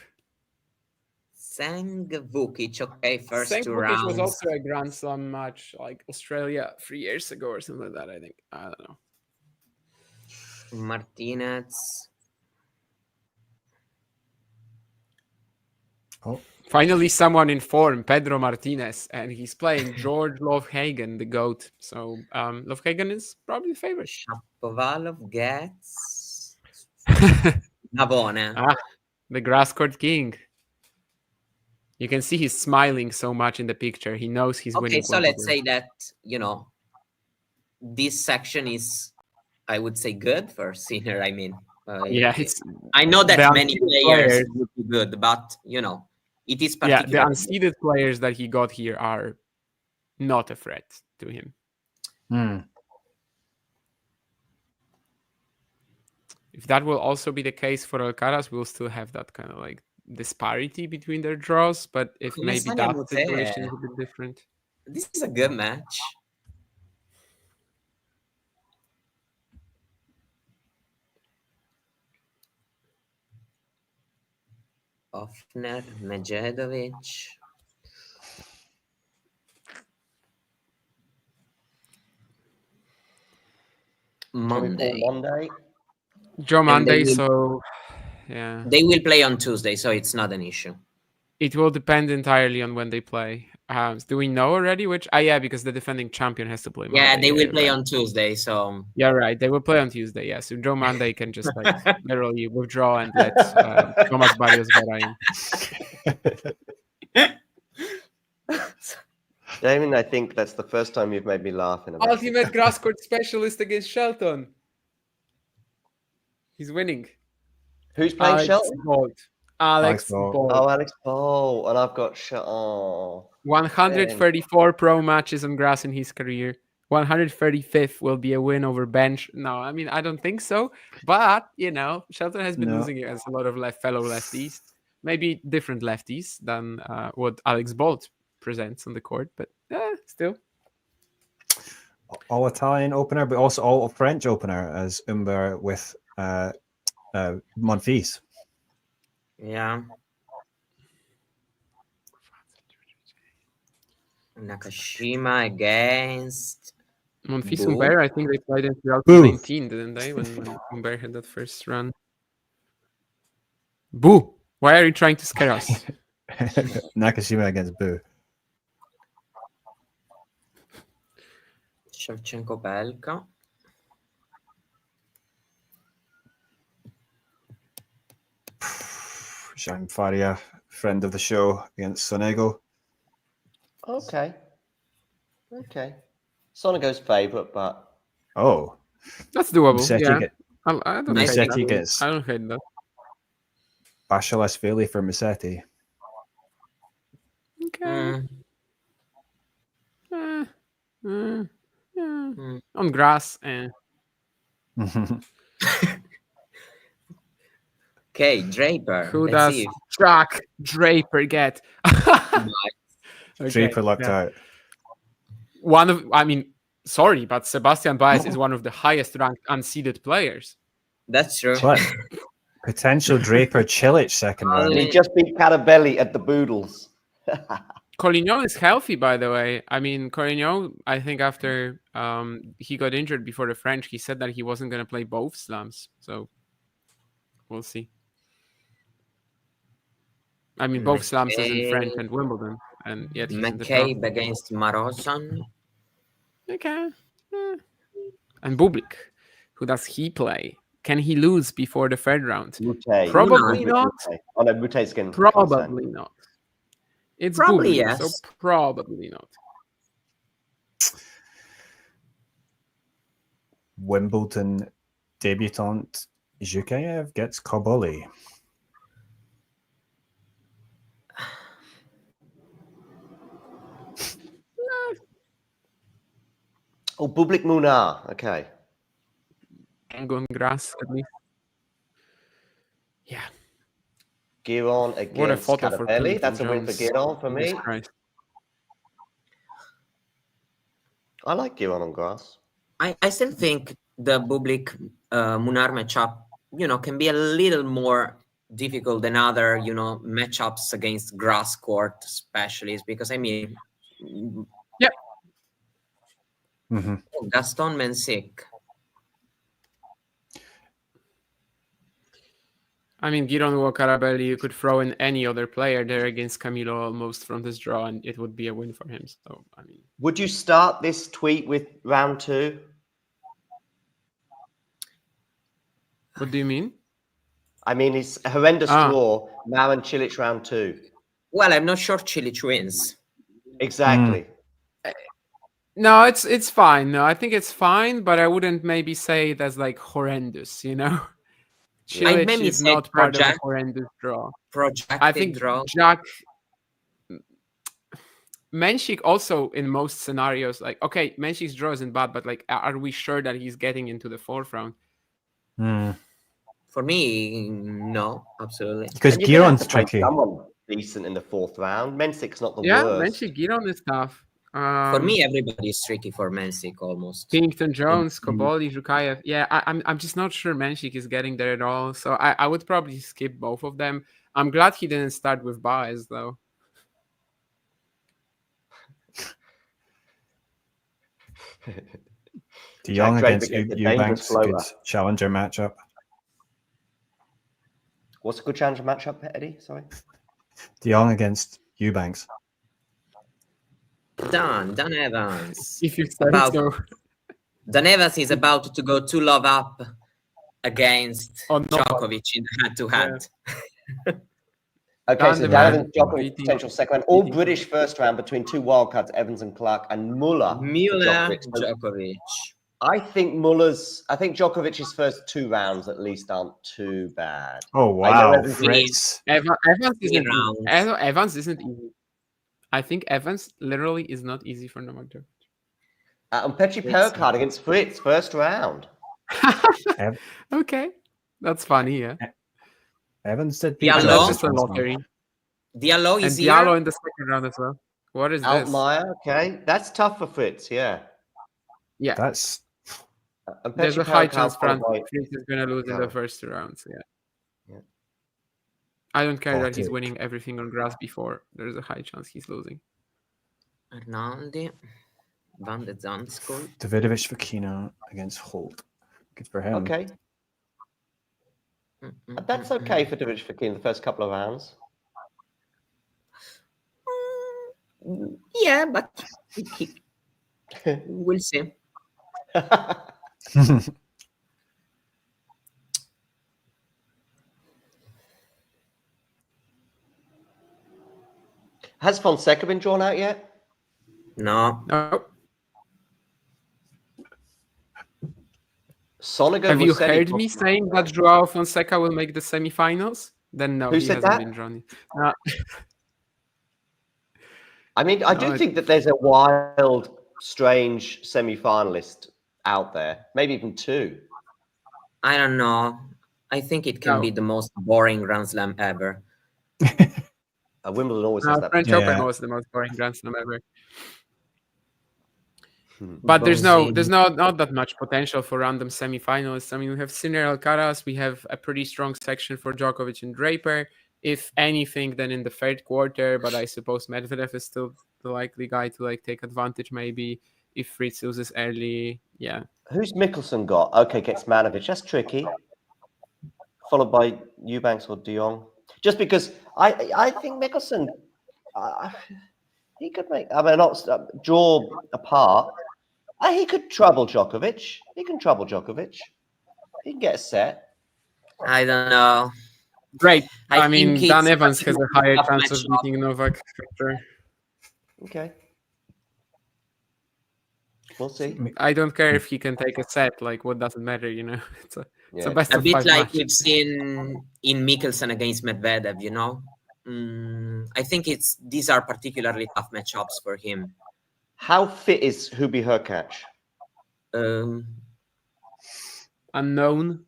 Sang Vukic, okay, first Sang two Vukic rounds. was also a Grand Slam match, like Australia 3 years ago or something like that, I think. I don't know. Martinez. Oh. Finally, someone in form, Pedro Martinez, and he's playing George Lovehagen, the GOAT. So Lovehagen is probably the favorite. Shapovalov gets Navone. The grass court king. You can see he's smiling so much in the picture. He knows he's winning. Okay, so let's say that, this section is, I would say, good for Sinner. I mean, I know that many players would be good, but, it is particular. Yeah, the unseeded players that he got here are not a threat to him. If that will also be the case for Alcaraz, we'll still have that kind of like disparity between their draws. But if maybe that situation is a bit different. This is a good match. Ofner, Medjedovic. Monday. Joe Monday, so yeah. They will play on Tuesday, so it's not an issue. It will depend entirely on when they play. Do we know already which? Yeah, because the defending champion has to play Monday. Yeah, they will play on Tuesday, so... Yeah, right. They will play on Tuesday, yeah. So Joe Monday can just like literally withdraw and let Thomas Barrios get in. Damien, I think that's the first time you've made me laugh in a minute. Ultimate grass court specialist against Shelton. He's winning. Who's playing Shelton? Alex Bolt. Oh, Alex Bolt. And I've got 134 pro matches on grass in his career. 135th will be a win over bench. No, I mean, I don't think so. But, Shelton has been losing against a lot of fellow lefties. Maybe different lefties than what Alex Bolt presents on the court. But still. All Italian opener, but also all French opener as Umber with Monfils. Yeah. Nakashima against Monfils Humbert. I think they played in 2019, didn't they? When Humbert had that first run. Boo! Why are you trying to scare us? Nakashima against Boo. Shevchenko Belka. Jaime Faria, friend of the show, against Sonego. Okay. Sonego's favourite, but... Oh. That's doable, Musetti I don't hate that. Basilashvili for Musetti. Okay. On grass. Okay, Draper. Who does Jack Draper get? Draper locked out. sorry, but Sebastian Baez is one of the highest ranked unseeded players. That's true. What? Potential Draper Cilic second round. He just beat Carabelli at the Boodles. Collignon is healthy, by the way. I mean, Collignon, I think after he got injured before the French, he said that he wasn't going to play both slams. So we'll see. I mean, both slams as in French and Wimbledon. And yet he's McCabe against Marozsan. Okay. And Bublik, who does he play? Can he lose before the third round? Mute. Probably not. Oh no, Mute's going. Probably not. It's probably Bublik, so probably not. Wimbledon debutant Zhukayev gets Koboli. Oh, Bublik Munar. Okay. On grass, at least. Yeah. Giron against Carabelli. That's a win for Giron for me. I like Giron on grass. I still think the Bublik Munar matchup, can be a little more difficult than other, matchups against grass court specialists, because Yep. Gaston Mensik. I mean, Giron or Carabelli, you could throw in any other player there against Camilo almost from this draw, and it would be a win for him. So, I mean, would you start this tweet with round 2? What do you mean? I mean, it's a horrendous draw. Marin Cilic round 2. Well, I'm not sure Cilic wins. Exactly. No, it's fine. No, I think it's fine, but I wouldn't maybe say it as like horrendous, Cilic is not part of the horrendous draw. I think draw. Jack Menchik also in most scenarios, like, okay, Menchik's draw isn't bad, but like, are we sure that he's getting into the fourth round? For me, no, absolutely. Because Giron's tricky. Someone decent in the fourth round. Menchik's not the worst. Yeah, Menchik, Giron is tough. For me, everybody is tricky for Mensik almost. Pennington Jones, Koboli, Zhukayev. Yeah, I'm just not sure Menchik is getting there at all. So I would probably skip both of them. I'm glad he didn't start with Baez though. De Jong against Eubanks, good challenger matchup. What's a good challenger matchup, Eddie? Sorry. De Jong against Eubanks. Dan Evans. If you start so. Dan Evans is about to go 2-love up against Djokovic in the head-to-head. Yeah. Okay, so Dan Evans, Djokovic, potential second round. All British first round between 2 wildcards, Evans and Clark, and Muller, Djokovic. I think Djokovic's first 2 rounds at least aren't too bad. Oh wow, Evans isn't easy. I think Evans literally is not easy for Novak Djokovic. And Petri Pericard against Fritz, first round. Okay, that's funny, yeah. Evans did beat That's just a lottery. Diallo is here. Diallo in the second round as well. What is Altmaier, okay. That's tough for Fritz, yeah. Yeah. That's... There's a high chance Fritz is going to lose in the first 2 rounds, yeah. I don't care that he's winning everything on grass before. There's a high chance he's losing. Arnaldi, Van de Zandskool. Davidovich Vakina against Holt. Good for him. Okay. That's okay for Davidovich Vakina the first couple of rounds. Yeah, but we'll see. Has Fonseca been drawn out yet? No. Sonigo Have you heard me saying that Joao Fonseca will make the semifinals? Then no, Who said that? Been drawn. I mean, I do think that there's a wild, strange semi-finalist out there, maybe even 2. I don't know. I think it can be the most boring Grand Slam ever. Wimbledon always has that. French Open was the most boring Grand Slam ever. But there's not that much potential for random semifinalists. I mean, we have Sinner, Alcaraz. We have a pretty strong section for Djokovic and Draper. If anything, then in the third quarter. But I suppose Medvedev is still the likely guy to take advantage. Maybe if Fritz loses early, yeah. Who's Mickelson got? Okay, gets Manovic. That's tricky. Followed by Eubanks or De Jong. Just because I think Mickelson, he could make. I mean, not draw apart. He could trouble Djokovic. He can trouble Djokovic. He can get a set. I don't know. Great. I mean, think Dan it's Evans has a higher tough chance of matchup. beating Novak for sure. Okay. We'll see. I don't care if he can take a set. What does it matter? It's a best A of bit 5 like match. we've seen in Mickelson against Medvedev, I think these are particularly tough matchups for him. How fit is Hubie Hurkacz? Unknown.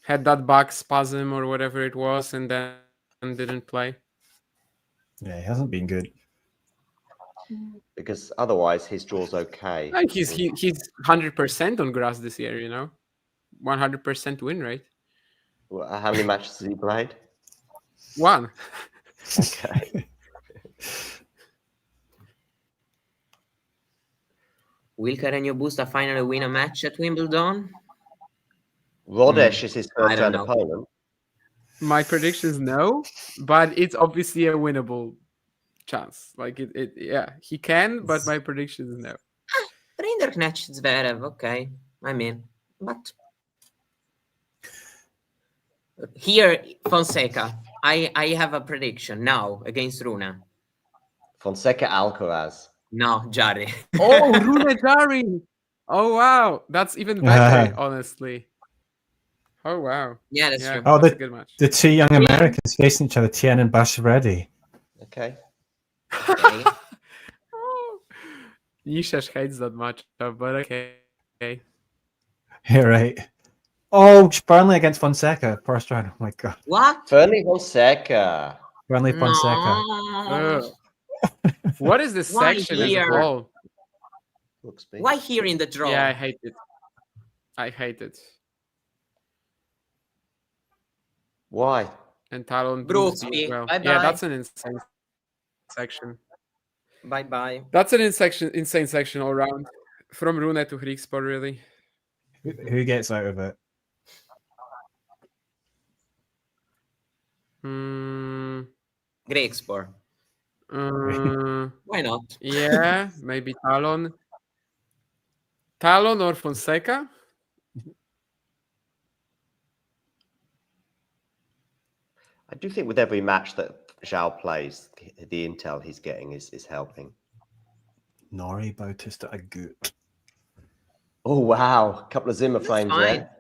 Had that back spasm or whatever it was, and then didn't play. Yeah, he hasn't been good. Because otherwise his draw's okay. He's 100% on grass this year, 100% win rate. Well, how many matches has he played? 1. Okay. Will Carreño Busta finally win a match at Wimbledon? Rodesh is his I first don't round know. opponent. My predictions, no, but it's obviously a winnable chance. He can, but my predictions, no. Rinderknecht Zverev, okay. I mean, but here, Fonseca, I have a prediction now against Rune. Fonseca Alcaraz. No, Jarry. Oh, Rune Jari. Oh, wow. That's even better, honestly. Oh, wow. Yeah, that's true. Oh, That's a good match. the two young Americans facing each other, Tien and Bashareddy. Okay. Nishash hates that match, but okay. Yeah, right. Oh, Burnley against Fonseca, first round. Oh my god. What? Burnley Fonseca. Burnley Fonseca. No. What is this Why section as a here? whole? Why here in the draw? Yeah, I hate it. Why? And Talon Brooksby, as well. bye-bye. Yeah, that's an insane section. Bye-bye. That's an insane section all around. From Rune to Hrigspor, really. Who gets out of it? Grigspor. Why not? Yeah, maybe Talon. Talon or Fonseca? I do think with every match that Zhao plays, the intel he's getting is helping. Nori Bautista Agut. Oh, wow. A couple of Zimmer frames fine. there.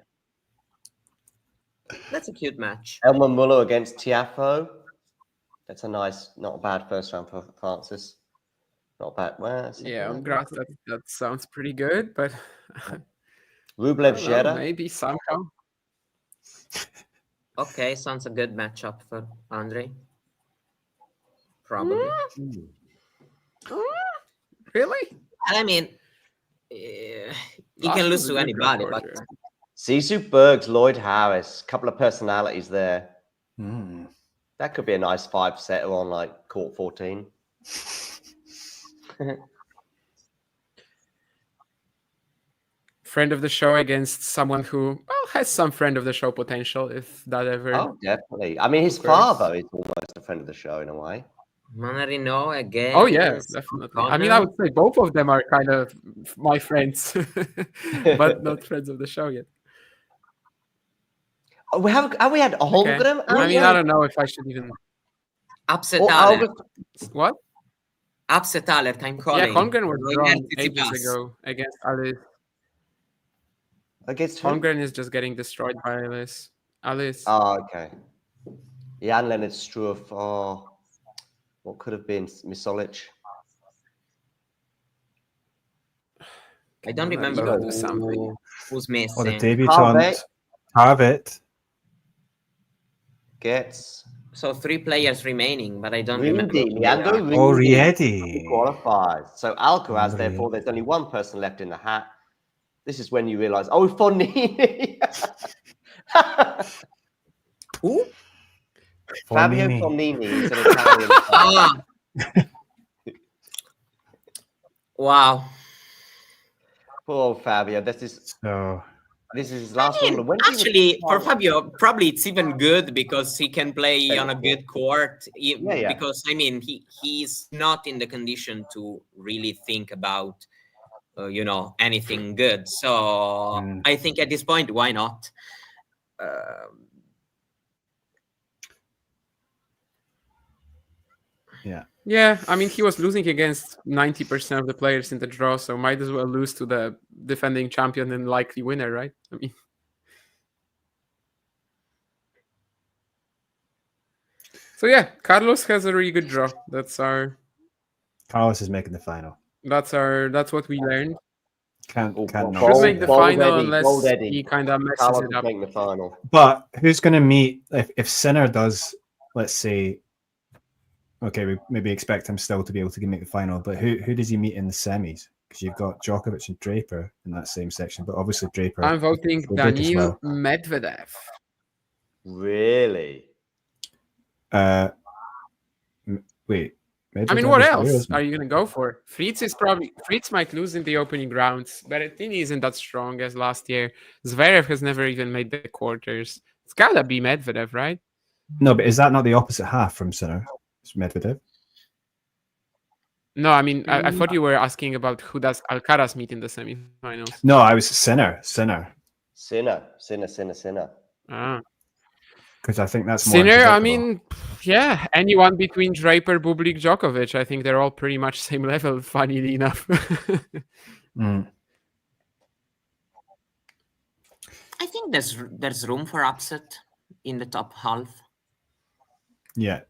That's a cute match. Elmer Muller against Tiafoe. That's a nice, not a bad first round for Francis. Not bad. Well, Yeah, on grass, that sounds pretty good, but Rublev Zheda. maybe somehow. Okay, sounds a good matchup for Andre. Probably. Really? I mean, he can lose to anybody, but Sisu Bergs, Lloyd Harris, couple of personalities there. That could be a nice 5-setter on court 14. Friend of the show against someone who has some friend of the show potential, if that ever. Oh, definitely. I mean, his father is almost a friend of the show in a way. Manarino again. Oh yeah, definitely. I mean, I would say both of them are kind of my friends, but not friends of the show yet. Oh, have we had Holmgren? Okay. I mean, I don't know if I should even upset Thaler. What? Upset Thaler, time calling. Yeah, Holmgren was drawn ages ago against Alice. Against who? Holmgren is just getting destroyed by Alice. Oh, okay. Jan Leonard Struff. Oh, what could have been Misolic? I don't remember who's missing. Oh, the debutant. Harvett. Gets So 3 players remaining, but I don't remember. Rindy, who they Leandro are. Rindy qualifies. So Alcaraz, therefore, there's only one person left in the hat. This is when you realise, oh, Fognini. Who? Fabio Fognini is an Italian player. Wow. Poor Fabio. This is his last tournament. Actually, for Fabio, probably it's even good because he can play on a good court. Because I mean, he's not in the condition to really think about, anything good. So I think at this point, why not? Yeah, I mean, he was losing against 90% of the players in the draw, so might as well lose to the defending champion and likely winner, right? I mean, so yeah, Carlos has a really good draw. Carlos is making the final. That's what we learned. Can't Should make the final unless he kind of messes Carlos it is up. making the final. But who's going to meet if Sinner does? Let's say, okay, we maybe expect him still to be able to make the final. But who does he meet in the semis? Because you've got Djokovic and Draper in that same section, but obviously Draper. I'm voting Daniil Medvedev. Really? Wait. I mean, what else are you going to go for? Fritz might lose in the opening rounds. Berrettini isn't that strong as last year. Zverev has never even made the quarters. It's gotta be Medvedev, right? No, but is that not the opposite half from Sinner? It's Medvedev. No, I mean, I thought you were asking about who does Alcaraz meet in the semifinals. No, I was Sinner. Ah. Because I think that's more Sinner, I mean, yeah, anyone between Draper, Bublik, Djokovic. I think they're all pretty much same level, funnily enough. I think there's room for upset in the top half. Yeah.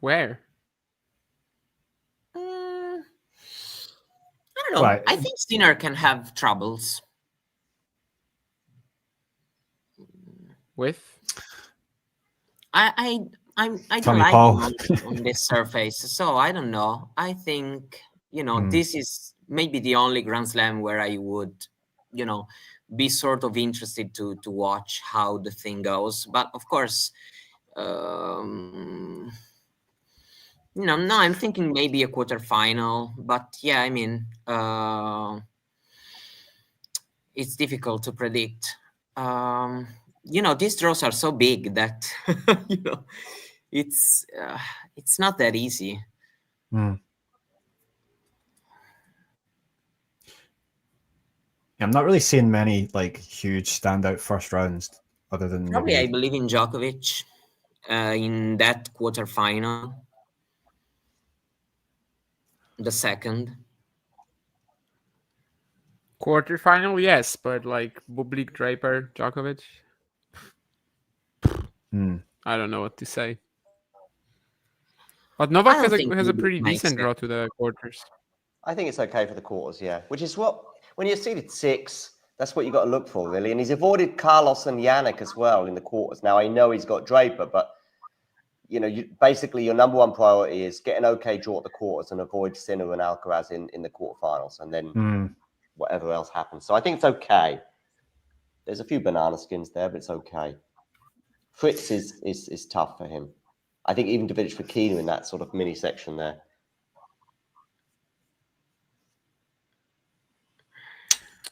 Where? I don't know. Right. I think Sinner can have troubles. With? I don't like him on this surface, so I don't know. I think this is maybe the only Grand Slam where I would, be sort of interested to watch how the thing goes. But of course, no, I'm thinking maybe a quarterfinal. But yeah, I mean, it's difficult to predict. These draws are so big that it's not that easy. I'm not really seeing many huge standout first rounds other than probably I believe in Djokovic in that quarterfinal, the second. Quarterfinal, yes, but Bublik, Draper, Djokovic. I don't know what to say. But Novak has a pretty decent draw to the quarters. I think it's okay for the quarters, yeah. Which is what, when you're seeded 6, that's what you got to look for, really. And he's avoided Carlos and Yannick as well in the quarters. Now, I know he's got Draper, but, basically your number one priority is get an okay draw at the quarters and avoid Sinner and Alcaraz in the quarterfinals. And then whatever else happens. So I think it's okay. There's a few banana skins there, but it's okay. Fritz is tough for him. I think even Djokovic for Kino in that sort of mini section there.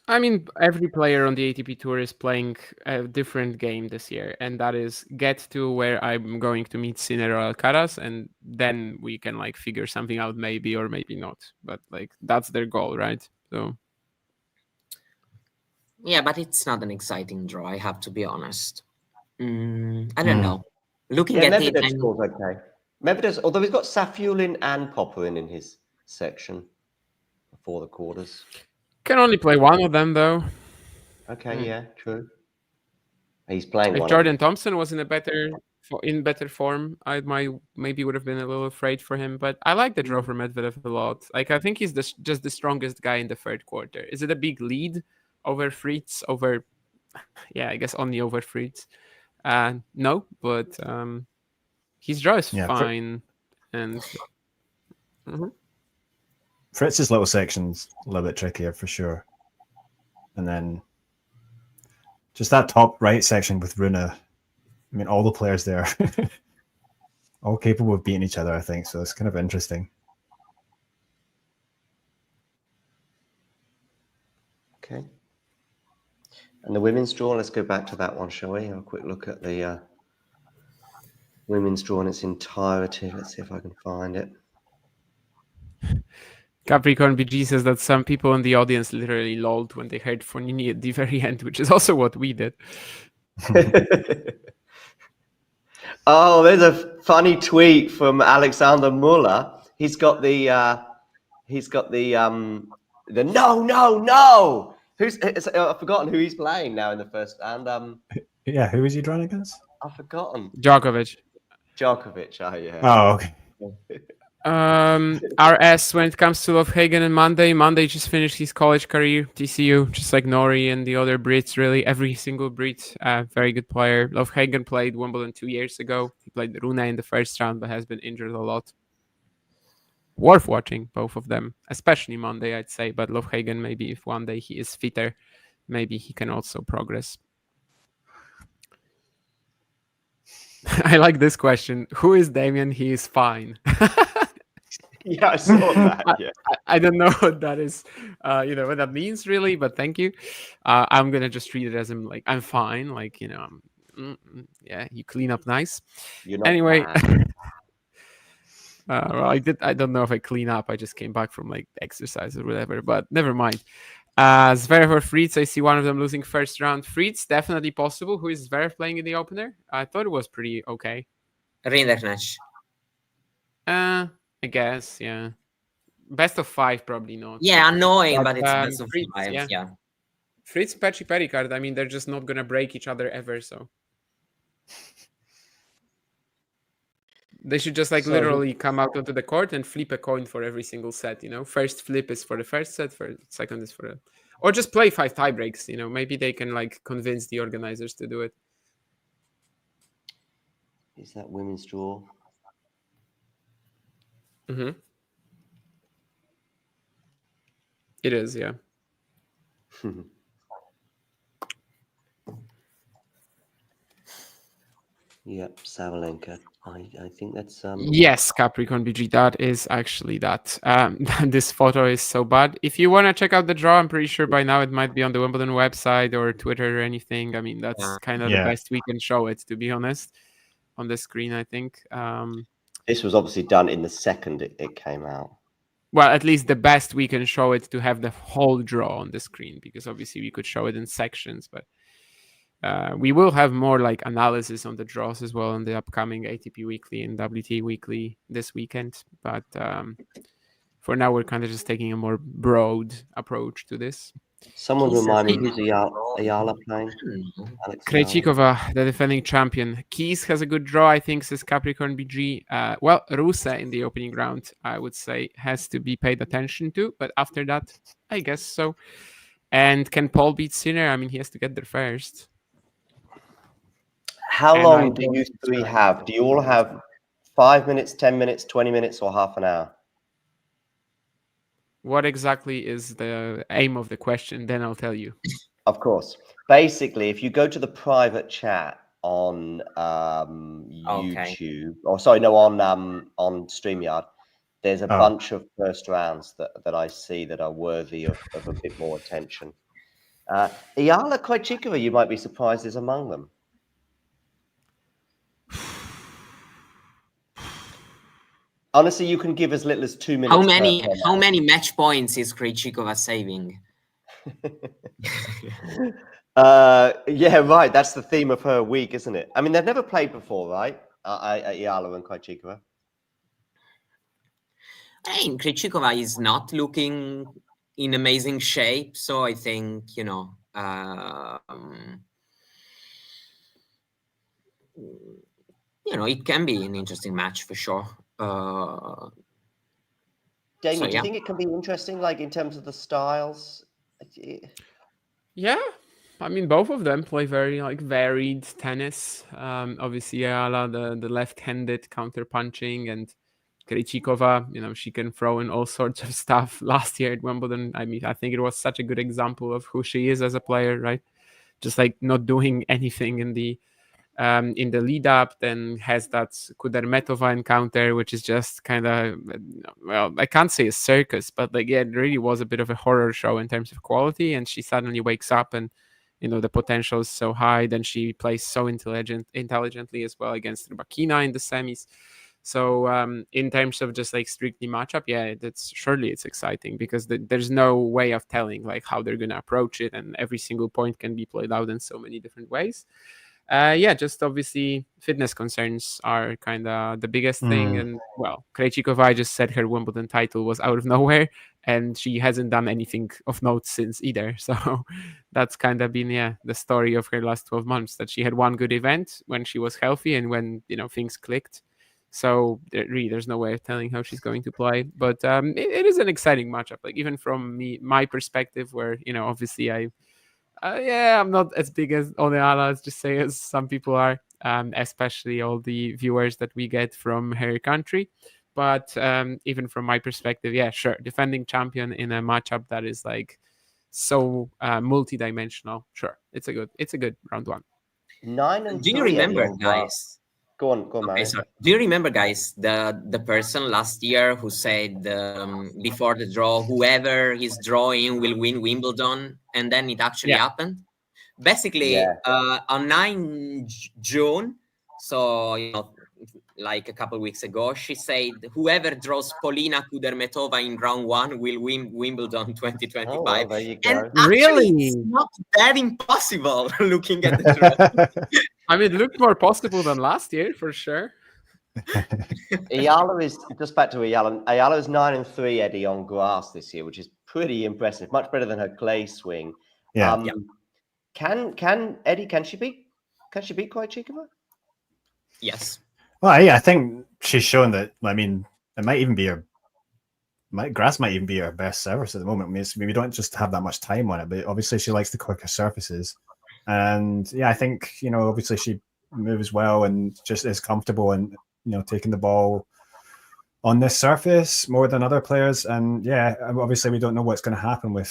I mean, every player on the ATP Tour is playing a different game this year, and that is get to where I'm going to meet Sinner or Alcaraz, and then we can figure something out, maybe or maybe not. But that's their goal, right? So. Yeah, but it's not an exciting draw. I have to be honest. I don't know. Looking at it, okay. Medvedev's, although he's got Safiulin and Popperin in his section before the quarters. Can only play one of them, though. Okay, yeah, true. He's playing if one. If Jordan Thompson was in better form, I maybe would have been a little afraid for him. But I like the draw for Medvedev a lot. I think he's just the strongest guy in the third quarter. Is it a big lead over Fritz? I guess only over Fritz. No, but his draw is Yeah, fine. And Fritz's little section's a little bit trickier for sure. And then just that top right section with Rune. I mean, all the players there, all capable of beating each other, I think. So it's kind of interesting. Okay. And the women's draw, let's go back to that one, shall we? Have a quick look at the women's draw in its entirety. Let's see if I can find it. Capricorn BG says that some people in the audience literally lolled when they heard Fognini at the very end, which is also what we did. Oh, there's a funny tweet from Alexander Muller. He's got the no. I've forgotten who he's playing now in the first round. Yeah, who is he drawing against? I've forgotten. Djokovic. Oh yeah. Oh, okay. RS, when it comes to Lovehagen and Monday just finished his college career, TCU, just like Nori and the other Brits, really. Every single Brit, very good player. Lovehagen played Wimbledon 2 years ago. He played Rune in the first round, but has been injured a lot. Worth watching, both of them, especially Monday, I'd say. But Lovehagen, maybe if one day he is fitter, maybe he can also progress. I like this question. Who is Damien? He is fine. Yeah, I saw that. Yeah. I don't know what that is, what that means really, but thank you. I'm gonna just treat it as I'm fine. Yeah, you clean up nice. Anyway, well, I don't know if I clean up. I just came back from exercise or whatever, but never mind. Zverev or Fritz, I see one of them losing first round. Fritz, definitely possible. Who is Zverev playing in the opener? I thought it was pretty okay. Rinderknecht. I guess, yeah. Best of 5, probably not. Yeah, annoying, but it's best of Fritz, 5, yeah. Fritz, Pechi, Pericard, I mean, they're just not going to break each other ever, so. They should just literally come out onto the court and flip a coin for every single set, First flip is for the first set, second is for the... Or just play 5 tie breaks, Maybe they can convince the organizers to do it. Is that women's draw? Mm-hmm. It is, yeah. Yep, Sabalenka. I think that's Yes, Capricorn BG, that is actually that. This photo is so bad. If you want to check out the draw, I'm pretty sure by now it might be on the Wimbledon website or Twitter or anything. I mean, that's kind of the best we can show it, to be honest, on the screen, I think. This was obviously done in the second it came out. Well, at least the best we can show it to have the whole draw on the screen, because obviously we could show it in sections, but we will have more analysis on the draws as well in the upcoming ATP Weekly and WTA Weekly this weekend. But for now, we're kind of just taking a more broad approach to this. Someone remind me, who's Eala playing? Krejcikova, the defending champion. Keys has a good draw, I think, says Capricorn BG. Well, Ruse in the opening round, I would say, has to be paid attention to. But after that, I guess so. And can Paul beat Sinner? I mean, he has to get there first. How long do you three have? Do you all have 5 minutes, 10 minutes, 20 minutes, or half an hour? What exactly is the aim of the question? Then I'll tell you. Of course. Basically, if you go to the private chat on YouTube, on StreamYard, there's a bunch of first rounds that I see that are worthy of a bit more attention. Eala Krejcikova, you might be surprised, is among them. Honestly, you can give as little as 2 minutes. How many match points is Krejcikova saving? Yeah, right. That's the theme of her week, isn't it? I mean, they've never played before, right? Eala and Krejcikova. I mean, Krejcikova is not looking in amazing shape, so I think it can be an interesting match for sure. Damien, do you think it can be interesting, in terms of the styles? Yeah, I mean, both of them play very like varied tennis. Obviously, Eala, the left-handed counter-punching, and Krejcikova, she can throw in all sorts of stuff. Last year at Wimbledon, I mean, I think it was such a good example of who she is as a player, right? Just like not doing anything in the lead up, then has that Kudermetova encounter, which is just kind of, well, I can't say a circus, but like, yeah, it really was a bit of a horror show in terms of quality. And she suddenly wakes up and, the potential is so high. Then she plays so intelligently as well against Rybakina in the semis. So in terms of just like strictly matchup, yeah, it's exciting because there's no way of telling like how they're going to approach it. And every single point can be played out in so many different ways. Just obviously fitness concerns are kind of the biggest thing. And well, Krejcikova just said her Wimbledon title was out of nowhere, and she hasn't done anything of note since either. So that's kind of been, the story of her last 12 months, that she had one good event when she was healthy and when, things clicked. So really, there's no way of telling how she's going to play. But it is an exciting matchup. Like even from my perspective, where, obviously I'm not as big as Eala, as some people are, especially all the viewers that we get from her country. But even from my perspective, yeah, sure, defending champion in a matchup that is like so multi-dimensional. Sure, it's a good round one. 9-3. Do you remember, guys? Go on, Mario. Sorry. Do you remember, guys, the person last year who said before the draw, whoever is drawing will win Wimbledon, and then it actually happened? Basically, on 9 June, so like a couple of weeks ago, she said whoever draws Polina Kudermetova in round 1 will win Wimbledon 2025. Oh, well, there you go. And really, it's not that impossible looking at the draw. I mean, it looked more possible than last year, for sure. Eala is, just back to Eala. Eala is 9-3, Eddie, on grass this year, which is pretty impressive. Much better than her clay swing. Yeah. Can Eddie? Can she beat Krejcikova? Yes. Well, yeah, I think she's shown that. I mean, it might even be grass might even be her best service at the moment. I mean, we don't just have that much time on it, but obviously she likes the quicker surfaces. And yeah, I think, obviously she moves well and just is comfortable and, taking the ball on this surface more than other players. And yeah, obviously we don't know what's going to happen with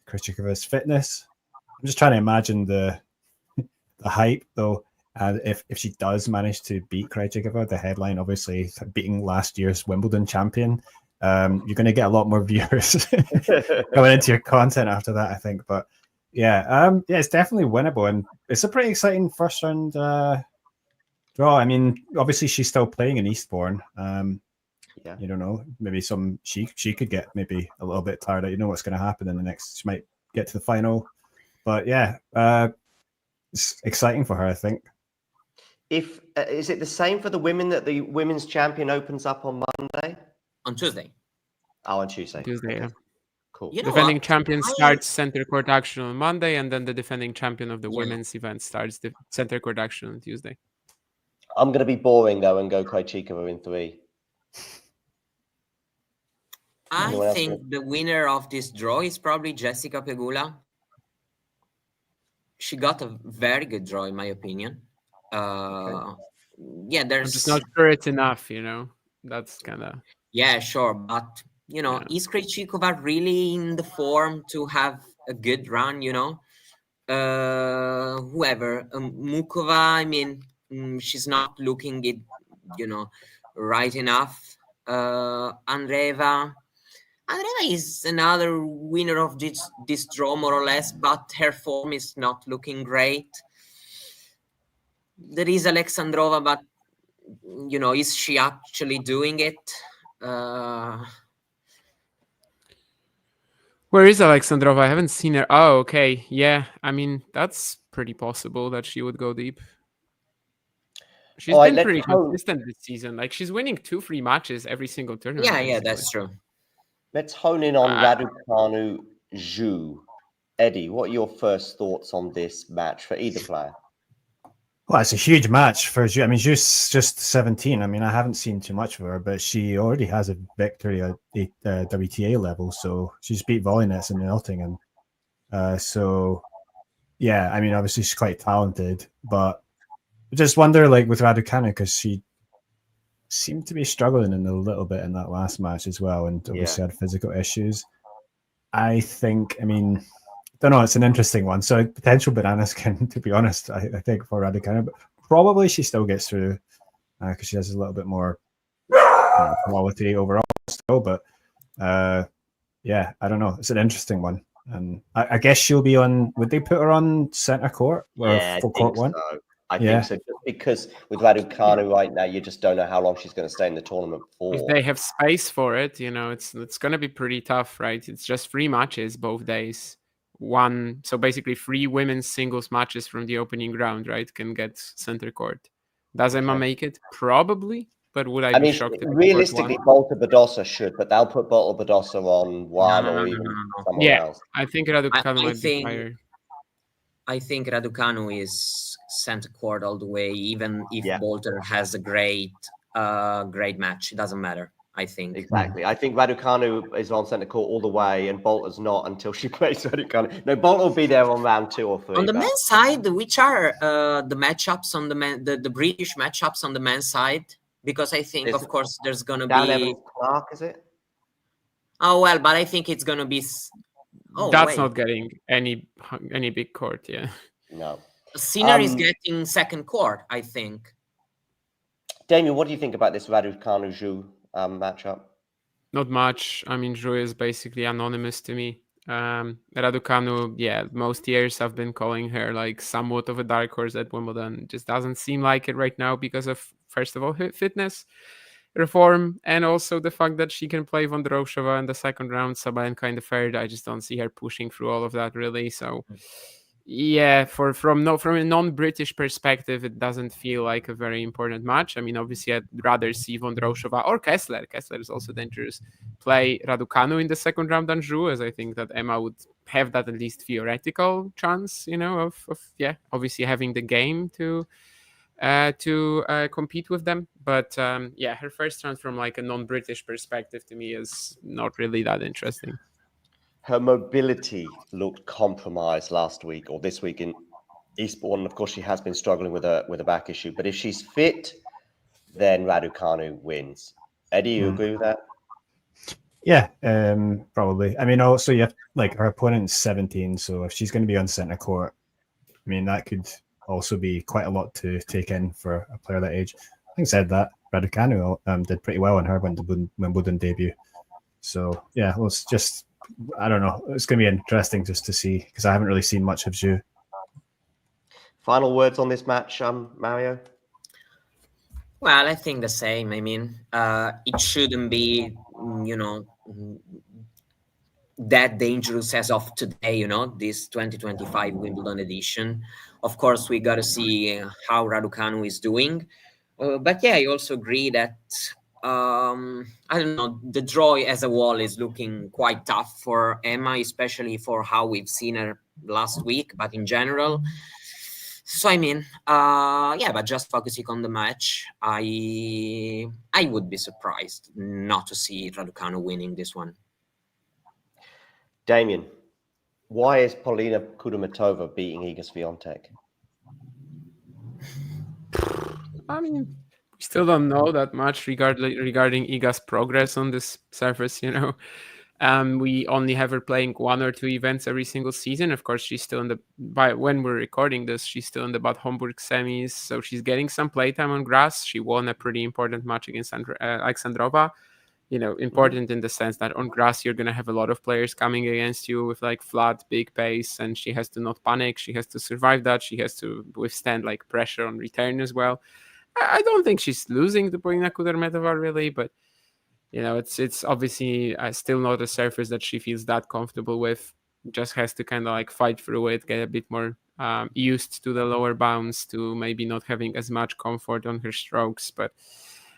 Krejcikova's fitness. I'm just trying to imagine the hype though. And if she does manage to beat Krejcikova, the headline, obviously beating last year's Wimbledon champion, you're going to get a lot more viewers coming into your content after that, I think. But yeah, it's definitely winnable, and it's a pretty exciting first round draw. I mean, obviously she's still playing in Eastborne. You don't know, maybe she could get maybe a little bit tired. You know what's going to happen in the next. She might get to the final, but yeah, it's exciting for her, I think. If is it the same for the women, that the women's champion opens up on Monday? On Tuesday. Oh, on Tuesday. Tuesday, yeah. Cool. Defending champion starts center court action on Monday, and then the defending champion of the women's event starts the center court action on Tuesday. I'm going to be boring though and go Krejcikova in 3. I think the winner of this draw is probably Jessica Pegula. She got a very good draw, in my opinion. Yeah, there's. I'm just not sure it's enough, That's kind of. Yeah, sure, but is Krejcikova really in the form to have a good run? Whoever Mukova, I mean, she's not looking it, right enough. Andreeva is another winner of this draw, more or less, but her form is not looking great. There is Alexandrova, but is she actually doing it? Where is Alexandrova? I haven't seen her. Oh, okay. Yeah, I mean, that's pretty possible that she would go deep. She's been pretty consistent this season. Like, she's winning 2-3 matches every single tournament. Yeah, that's true. Let's hone in on Raducanu Zhu. Eddie, what are your first thoughts on this match for either player? Well, it's a huge match for Zhu. I mean, Zhu's just 17. I mean, I haven't seen too much of her, but she already has a victory at WTA level. So she's beat Volinets in Nottingham. So yeah, I mean, obviously she's quite talented, but I just wonder, like with Raducanu, because she seemed to be struggling in a little bit in that last match as well, and obviously had physical issues. I think, I mean, don't know, it's an interesting one. So potential banana skin, to be honest, I think for Raducanu, but probably she still gets through because she has a little bit more quality overall still. But yeah, I don't know. It's an interesting one. And I guess she'll be on. Would they put her on centre court or full court one? So. I think so, just because with Raducanu right now, you just don't know how long she's going to stay in the tournament for. If they have space for it, it's going to be pretty tough, right? It's just 3 matches both days. So basically 3 women's singles matches from the opening round, right, can get center court. Does Emma make it? Probably, but would I be shocked? Realistically, Bolta Badosa should, but they'll put Bolta Badosa on one or even someone else. I think Raducanu might be higher. I think Raducanu is center court all the way, even if Bolter has a great match. It doesn't matter, I think. Exactly. I think Raducanu is on center court all the way, and Bolter's not until she plays Raducanu. No, Bolter will be there on round 2 or 3. On the men's side, which are the matchups on the British matchups on the men's side? Because I think, of course, there's going to be... Clark, is it? Oh, well, but I think it's going to be... That's not getting any big court, No. Sinner is getting second court, I think. Damien, what do you think about this Raducanu-Zhu matchup? Not much. I mean, Zhu is basically anonymous to me. Raducanu, most years I've been calling her like somewhat of a dark horse at Wimbledon. Just doesn't seem like it right now because of, first of all, fitness reform, and also the fact that she can play Vondrousova in the second round, Sabalenka in the third. I just don't see her pushing through all of that really. So from a non-British perspective, it doesn't feel like a very important match. I mean, obviously I'd rather see Vondrousova or Kessler is also dangerous, play Raducanu in the second round than Zhu, as I think that Emma would have that at least theoretical chance, of obviously having the game to compete with them. But her first round from like a non-British perspective to me is not really that interesting. Her mobility looked compromised last week or this week in Eastborne. Of course, she has been struggling with a back issue. But if she's fit, then Raducanu wins. Eddie, you agree with that? Yeah, probably. I mean, also you have like her opponent's 17, so if she's going to be on centre court, I mean that could also be quite a lot to take in for a player that age. Having said that, Raducanu did pretty well on her Wimbledon debut. So yeah, well, it's just, I don't know. It's going to be interesting just to see, because I haven't really seen much of Zhu. Final words on this match, Mario? Well, I think the same. I mean, it shouldn't be, that dangerous as of today, this 2025 Wimbledon edition. Of course, we got to see how Raducanu is doing. But yeah, I also agree that, I don't know, the draw as a whole is looking quite tough for Emma, especially for how we've seen her last week, but in general. So, I mean, but just focusing on the match, I would be surprised not to see Raducanu winning this one. Damien, why is Polina Kudermetova beating Iga Swiatek? I mean, we still don't know that much regarding Iga's progress on this surface, We only have her playing 1 or 2 events every single season. Of course, she's still when we're recording this, she's still in the Bad Homburg semis, so she's getting some playtime on grass. She won a pretty important match against Alexandrova. Important in the sense that on grass, you're going to have a lot of players coming against you with like flat, big pace, and she has to not panic. She has to survive that. She has to withstand like pressure on return as well. I don't think she's losing to Polina Kudermetova really, but it's obviously still not a surface that she feels that comfortable with. Just has to kind of like fight through it, get a bit more used to the lower bounce, to maybe not having as much comfort on her strokes. But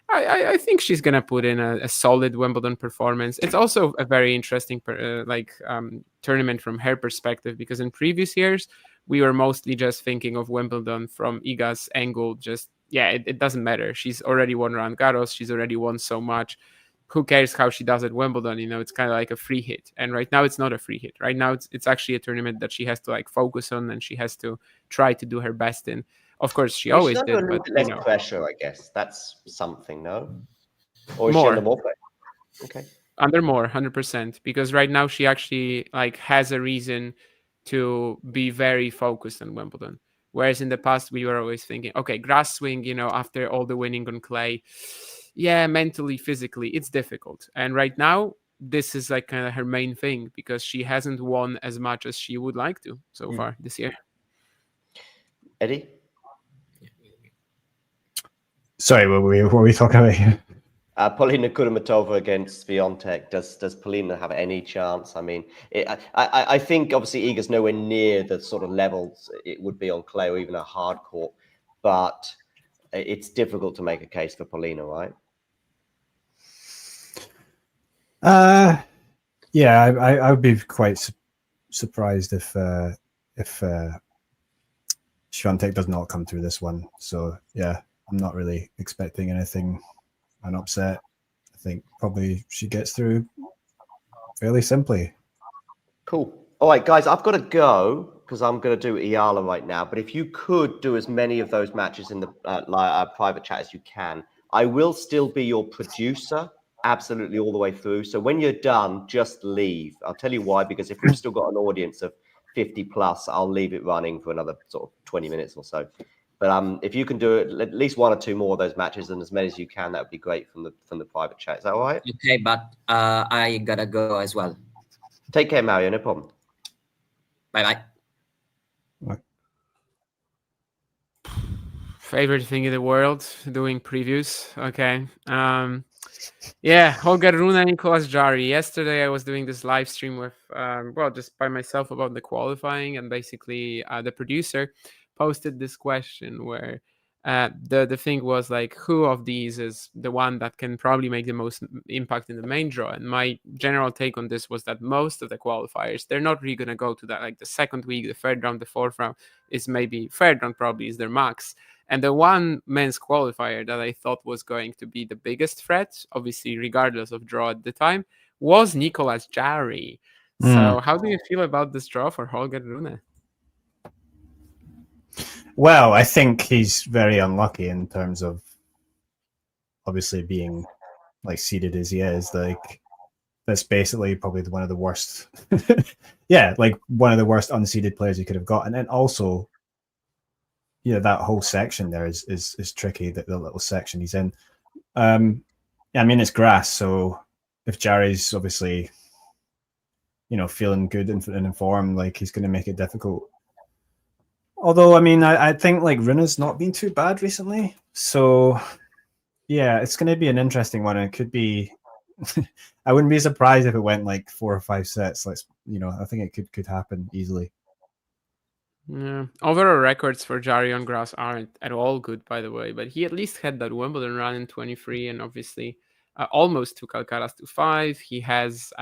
I think she's going to put in a solid Wimbledon performance. It's also a very interesting tournament from her perspective, because in previous years, we were mostly just thinking of Wimbledon from Iga's angle. Just, it doesn't matter. She's already won Roland Garros. She's already won so much. who cares how she does at Wimbledon? It's kind of like a free hit. And right now it's not a free hit. Right now it's actually a tournament that she has to like focus on, and she has to try to do her best in. Of course, she always she's did, under a but little bit less pressure, I guess. That's something, no? Or is she more. under more pressure? Okay. Under more, 100%, because right now she actually like has a reason to be very focused on Wimbledon. Whereas in the past we were always thinking, okay, grass swing, after all the winning on clay, yeah, mentally, physically, it's difficult. And right now, this is like kind of her main thing, because she hasn't won as much as she would like to so far this year. Eddie? Sorry, what were we talking about here? Polina Kudermetova against Swiatek. Does Polina have any chance? I mean, I think obviously Iga's nowhere near the sort of levels it would be on clay or even a hard court, but it's difficult to make a case for Polina, right? Yeah, I would be quite surprised if Swiatek does not come through this one. So yeah, I'm not really expecting anything. An upset. I think probably she gets through fairly simply. Cool. All right, guys, I've got to go because I'm going to do Eala right now. But if you could do as many of those matches in the private chat as you can, I will still be your producer absolutely all the way through. So when you're done, just leave. I'll tell you why, because if we've still got an audience of 50 plus, I'll leave it running for another sort of 20 minutes or so. But if you can do it, at least one or two more of those matches and as many as you can, that would be great from the private chat. Is that all right? Okay, but I gotta go as well. Take care, Mario. No problem. Bye-bye. Favorite thing in the world, doing previews. Okay. Yeah, Holger Rune, Nicolas Jarry. Yesterday I was doing this live stream with, just by myself about the qualifying, and basically the producer posted this question where the thing was like, who of these is the one that can probably make the most impact in the main draw? And my general take on this was that most of the qualifiers, they're not really going to go to that. Like the second week, the third round, the fourth round is maybe, third round probably is their max. And the one men's qualifier that I thought was going to be the biggest threat, obviously regardless of draw at the time, was Nicolas Jarry. So how do you feel about this draw for Holger Rune? Well, I think he's very unlucky in terms of obviously being like seeded as he is. Like that's basically probably one of the worst. Yeah, like one of the worst unseeded players he could have got. And then also, yeah, that whole section there is tricky. The little section he's in. Yeah, I mean it's grass, so if Jarry's obviously, feeling good and in form, like he's going to make it difficult. Although, I mean, I think like Rune's not been too bad recently. So, yeah, it's going to be an interesting one. It could be, I wouldn't be surprised if it went like 4 or 5 sets. I think it could happen easily. Yeah. Overall records for Jarry on grass aren't at all good, by the way, but he at least had that Wimbledon run in 23 and obviously almost took Alcaraz to 5. He has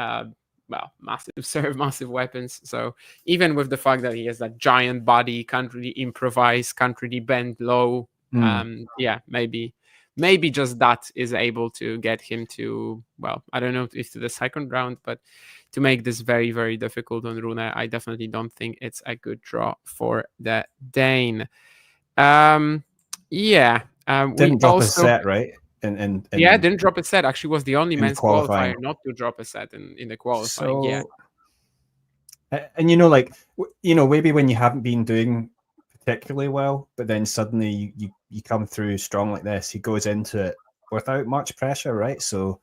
massive serve, massive weapons. So even with the fact that he has that giant body, can't really improvise, can't really bend low, maybe just that is able to get him to, I don't know if to the second round, but to make this very, very difficult on Rune, I definitely don't think it's a good draw for the Dane. Didn't drop a set, right? Didn't drop a set. Actually, was the only men's qualifier not to drop a set in the qualifying. And maybe when you haven't been doing particularly well, but then suddenly you come through strong like this, he goes into it without much pressure, right? So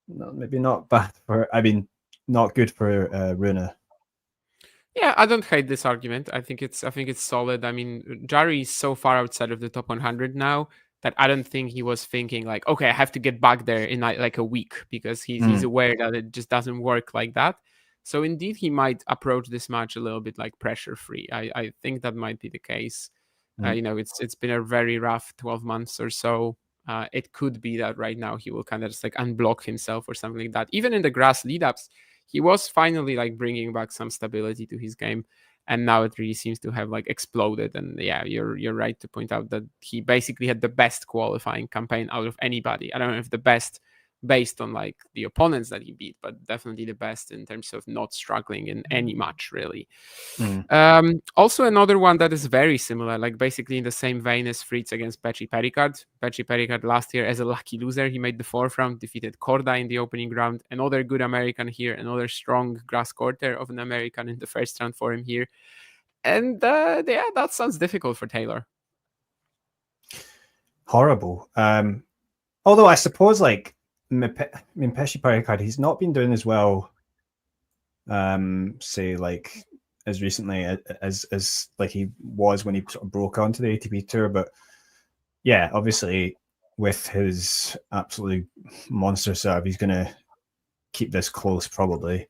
maybe not bad not good for Rune. Yeah, I don't hate this argument. I think it's solid. I mean, Jarry is so far outside of the top 100 now that I don't think he was thinking like, okay, I have to get back there in like a week, because he's aware that it just doesn't work like that. So indeed, he might approach this match a little bit like pressure free. I think that might be the case. It's been a very rough 12 months or so. It could be that right now he will kind of just like unblock himself or something like that. Even in the grass lead-ups, he was finally like bringing back some stability to his game. And now it really seems to have like exploded. And yeah, you're right to point out that he basically had the best qualifying campaign out of anybody. I don't know if the best, based on like the opponents that he beat, but definitely the best in terms of not struggling in any match, really. Also, another one that is very similar, like basically in the same vein as Fritz against Pecci Pericard. Pecci Pericard last year, as a lucky loser, he made the 4th round, defeated Korda in the opening round. Another good American here, another strong grass quarter of an American in the 1st round for him here. And yeah, that sounds difficult for Taylor. Horrible. Although I suppose, like, Pecci Pericard, he's not been doing as well, say, like, as recently as like he was when he sort of broke onto the ATP tour. But yeah, obviously with his absolutely monster serve, he's going to keep this close probably.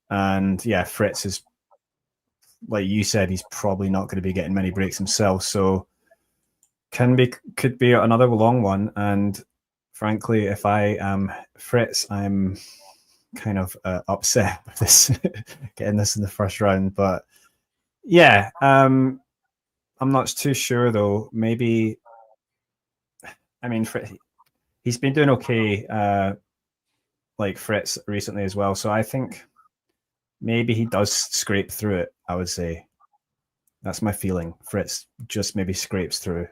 And yeah, Fritz is, like you said, he's probably not going to be getting many breaks himself. So could be another long one. And frankly, if I am Fritz, I'm kind of upset with this getting this in the 1st round. But yeah, I'm not too sure though. Maybe, I mean, he's been doing okay, like Fritz recently as well. So I think maybe he does scrape through it, I would say. That's my feeling. Fritz just maybe scrapes through.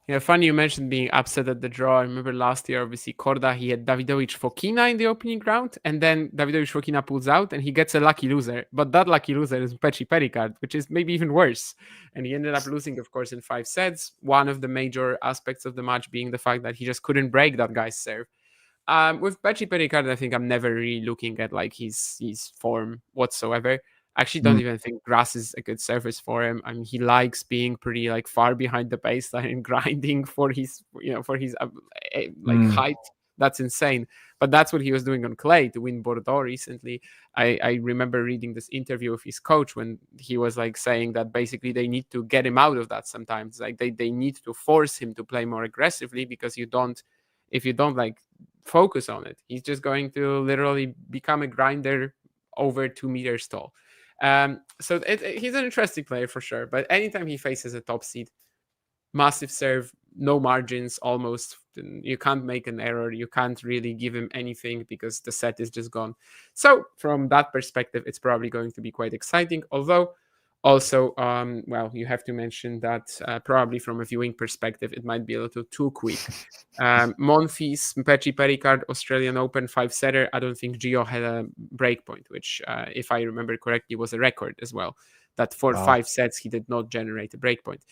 Yeah, funny you mentioned being upset at the draw. I remember last year, obviously, Korda, he had Davidovich Fokina in the opening round, and then Davidovich Fokina pulls out, and he gets a lucky loser. But that lucky loser is Pecci Pericard, which is maybe even worse. And he ended up losing, of course, in 5 sets. One of the major aspects of the match being the fact that he just couldn't break that guy's serve. With Pecci Pericard, I think I'm never really looking at like his form whatsoever. I actually don't even think grass is a good surface for him. I mean, he likes being pretty like far behind the baseline and grinding for his, height. That's insane. But that's what he was doing on clay to win Bordeaux recently. I remember reading this interview with his coach when he was like saying that basically they need to get him out of that sometimes. Like they need to force him to play more aggressively, because if you don't like focus on it, he's just going to literally become a grinder over 2 meters tall. So he's an interesting player for sure, but anytime he faces a top seed, massive serve, no margins almost, you can't make an error, you can't really give him anything because the set is just gone. So from that perspective, it's probably going to be quite exciting, although also, well, you have to mention that probably from a viewing perspective, it might be a little too quick. Monfils, Pecci Pericard, Australian Open 5-setter. I don't think Gio had a break point, which, if I remember correctly, was a record as well. That for 5 sets, he did not generate a break point.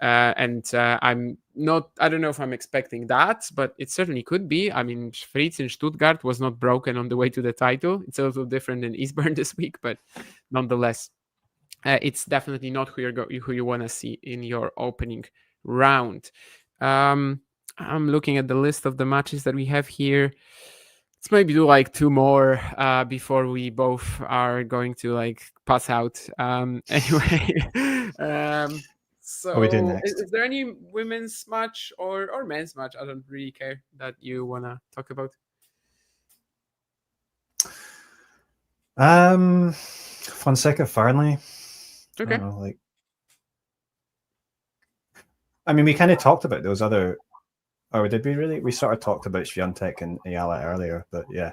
I don't know if I'm expecting that, but it certainly could be. I mean, Fritz in Stuttgart was not broken on the way to the title. It's a little different than Eastborne this week, but nonetheless. It's definitely not who you want to see in your opening round. I'm looking at the list of the matches that we have here. Let's maybe do like 2 more before we both are going to like pass out. Anyway, so what we do next? Is there any women's match or men's match? I don't really care that you want to talk about. Fonseca Farnley. Okay. I mean, we kind of talked about those other, or did we really? We sort of talked about Swiatek and Eala earlier, but yeah.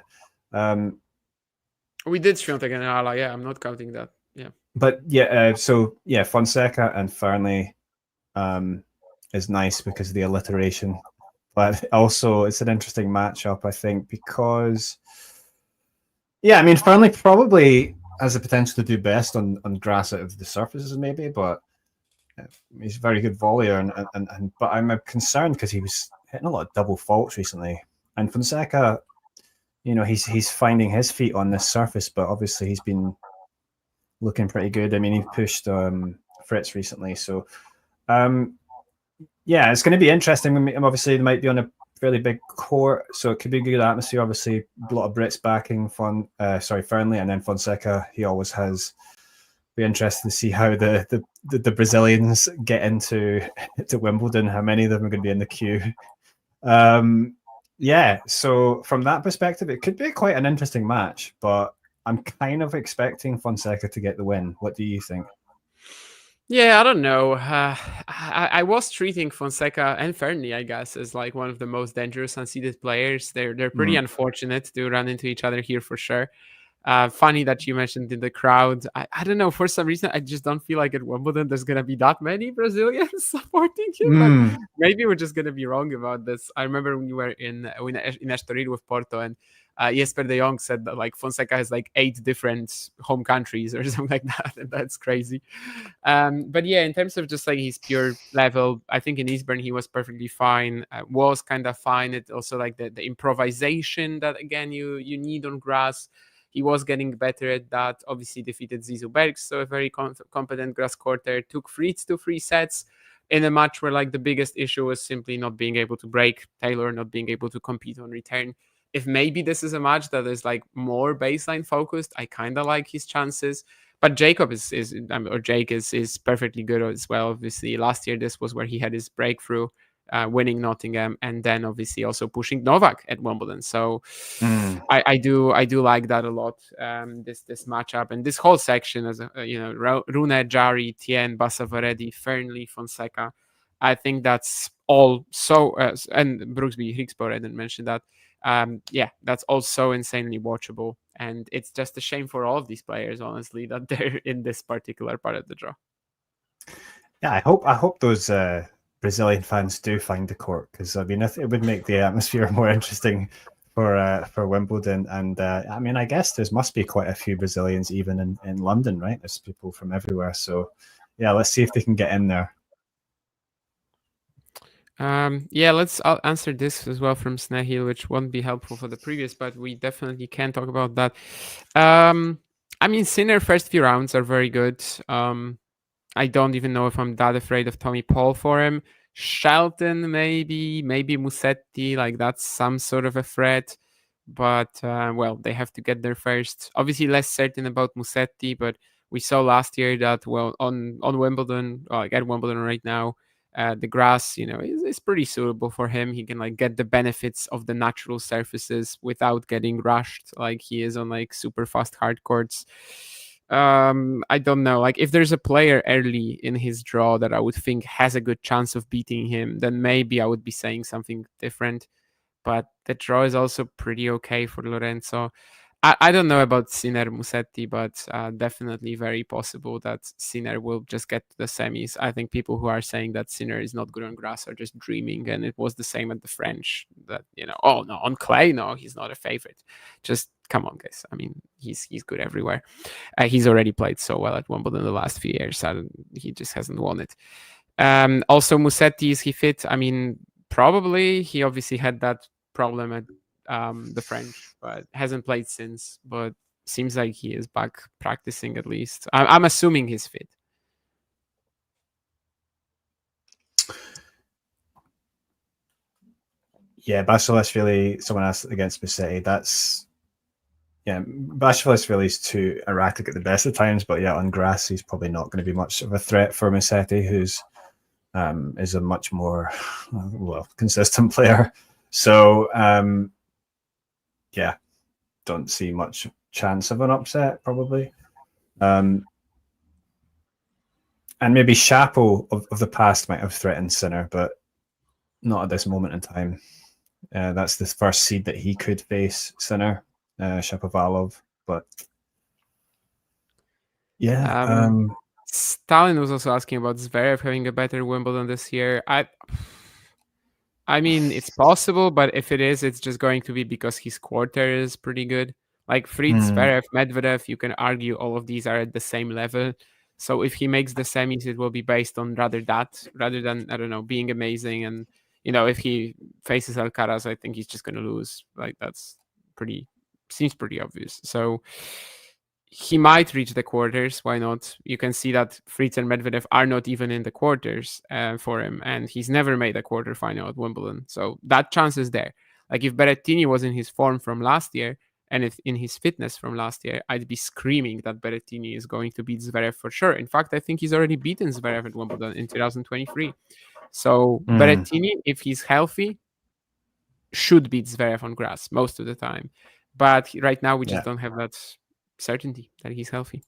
We did Swiatek and Eala, yeah. I'm not counting that, yeah. But yeah, so yeah, Fonseca and Farnley is nice because of the alliteration, but also it's an interesting matchup, I think, because yeah, I mean, Farnley probably has the potential to do best on grass out of the surfaces, maybe, but he's a very good volleyer. But I'm concerned because he was hitting a lot of double faults recently. And Fonseca, he's finding his feet on this surface, but obviously he's been looking pretty good. I mean, he pushed Fritz recently, so yeah, it's going to be interesting. Obviously, they might be on a fairly big court, so it could be a good atmosphere. Obviously, a lot of Brits backing Farnley, and then Fonseca. He always has. Be interesting to see how the Brazilians get into Wimbledon. How many of them are going to be in the queue? Yeah, so from that perspective, it could be quite an interesting match. But I'm kind of expecting Fonseca to get the win. What do you think? Yeah, I don't know. I was treating Fonseca and Fernley, I guess, as like one of the most dangerous unseeded players. They're pretty unfortunate to run into each other here for sure. Funny that you mentioned in the crowd. I don't know. For some reason, I just don't feel like at Wimbledon there's gonna be that many Brazilians supporting him. But maybe we're just gonna be wrong about this. I remember when you were in Estoril with Porto, and Jesper de Jong said that like Fonseca has like 8 different home countries or something like that, and that's crazy. But yeah, in terms of just like his pure level, I think in Eastborne he was perfectly fine. Was kind of fine. It also like the improvisation that again you need on grass. He was getting better at that. Obviously defeated Zizou Bergs, so a very competent grass courter. Took Fritz to 3 sets in a match where like the biggest issue was simply not being able to break, Taylor not being able to compete on return. If maybe this is a match that is like more baseline focused, I kind of like his chances. But Jacob Jake is perfectly good as well. Obviously, last year this was where he had his breakthrough, winning Nottingham, and then obviously also pushing Novak at Wimbledon. So I do like that a lot. This matchup and this whole section, as Rune, Jari, Tien, Basavaredi, Fernley, Fonseca. I think that's all so, and Brooksby, Hicksport, I didn't mention that. That's also insanely watchable, and it's just a shame for all of these players, honestly, that they're in this particular part of the draw. Yeah, I hope those Brazilian fans do find the court, because I mean it would make the atmosphere more interesting for Wimbledon. And I mean, I guess there must be quite a few Brazilians even in London, right? There's people from everywhere. So yeah, let's see if they can get in there. I'll answer this as well from Snehil, which won't be helpful for the previous, but we definitely can talk about that. I mean, Sinner first few rounds are very good. I don't even know if I'm that afraid of Tommy Paul for him. Shelton, maybe Musetti, like that's some sort of a threat. But, they have to get there first. Obviously, less certain about Musetti, but we saw last year that, on Wimbledon, like at Wimbledon right now, the grass, is pretty suitable for him. He can like get the benefits of the natural surfaces without getting rushed like he is on like super fast hard courts. I don't know. Like if there's a player early in his draw that I would think has a good chance of beating him, then maybe I would be saying something different. But the draw is also pretty okay for Lorenzo. I don't know about Sinner Musetti, but definitely very possible that Sinner will just get to the semis. I think people who are saying that Sinner is not good on grass are just dreaming, and it was the same at the French. That oh no, on clay, no, he's not a favorite. Just come on, guys. I mean, he's good everywhere. He's already played so well at Wimbledon the last few years. He just hasn't won it. Also, Musetti, is he fit? I mean, probably. He obviously had that problem at the French, but hasn't played since. But seems like he is back practicing at least. I'm assuming he's fit. Yeah, Basilashvili, someone asked against Musetti. Basilashvili is too erratic at the best of times, but yeah, on grass he's probably not going to be much of a threat for Musetti, who's is a much more consistent player. So don't see much chance of an upset probably. And maybe Shapo of the past might have threatened Sinner, but not at this moment in time. That's the first seed that he could face, Sinner, Shapovalov. But yeah. Stalin was also asking about Zverev having a better Wimbledon this year. I mean, it's possible, but if it is, it's just going to be because his quarter is pretty good. Like Fritz, Zverev, Medvedev, you can argue all of these are at the same level. So if he makes the semis, it will be based on rather than, I don't know, being amazing. And, if he faces Alcaraz, I think he's just going to lose. Like seems pretty obvious. So he might reach the quarters. Why not? You can see that Fritz and Medvedev are not even in the quarters for him, and he's never made a quarterfinal at Wimbledon. So that chance is there. Like if Berrettini was in his form from last year and if in his fitness from last year, I'd be screaming that Berrettini is going to beat Zverev for sure. In fact, I think he's already beaten Zverev at Wimbledon in 2023. So Berrettini, if he's healthy, should beat Zverev on grass most of the time. But right now, we just don't have that certainty that he's healthy.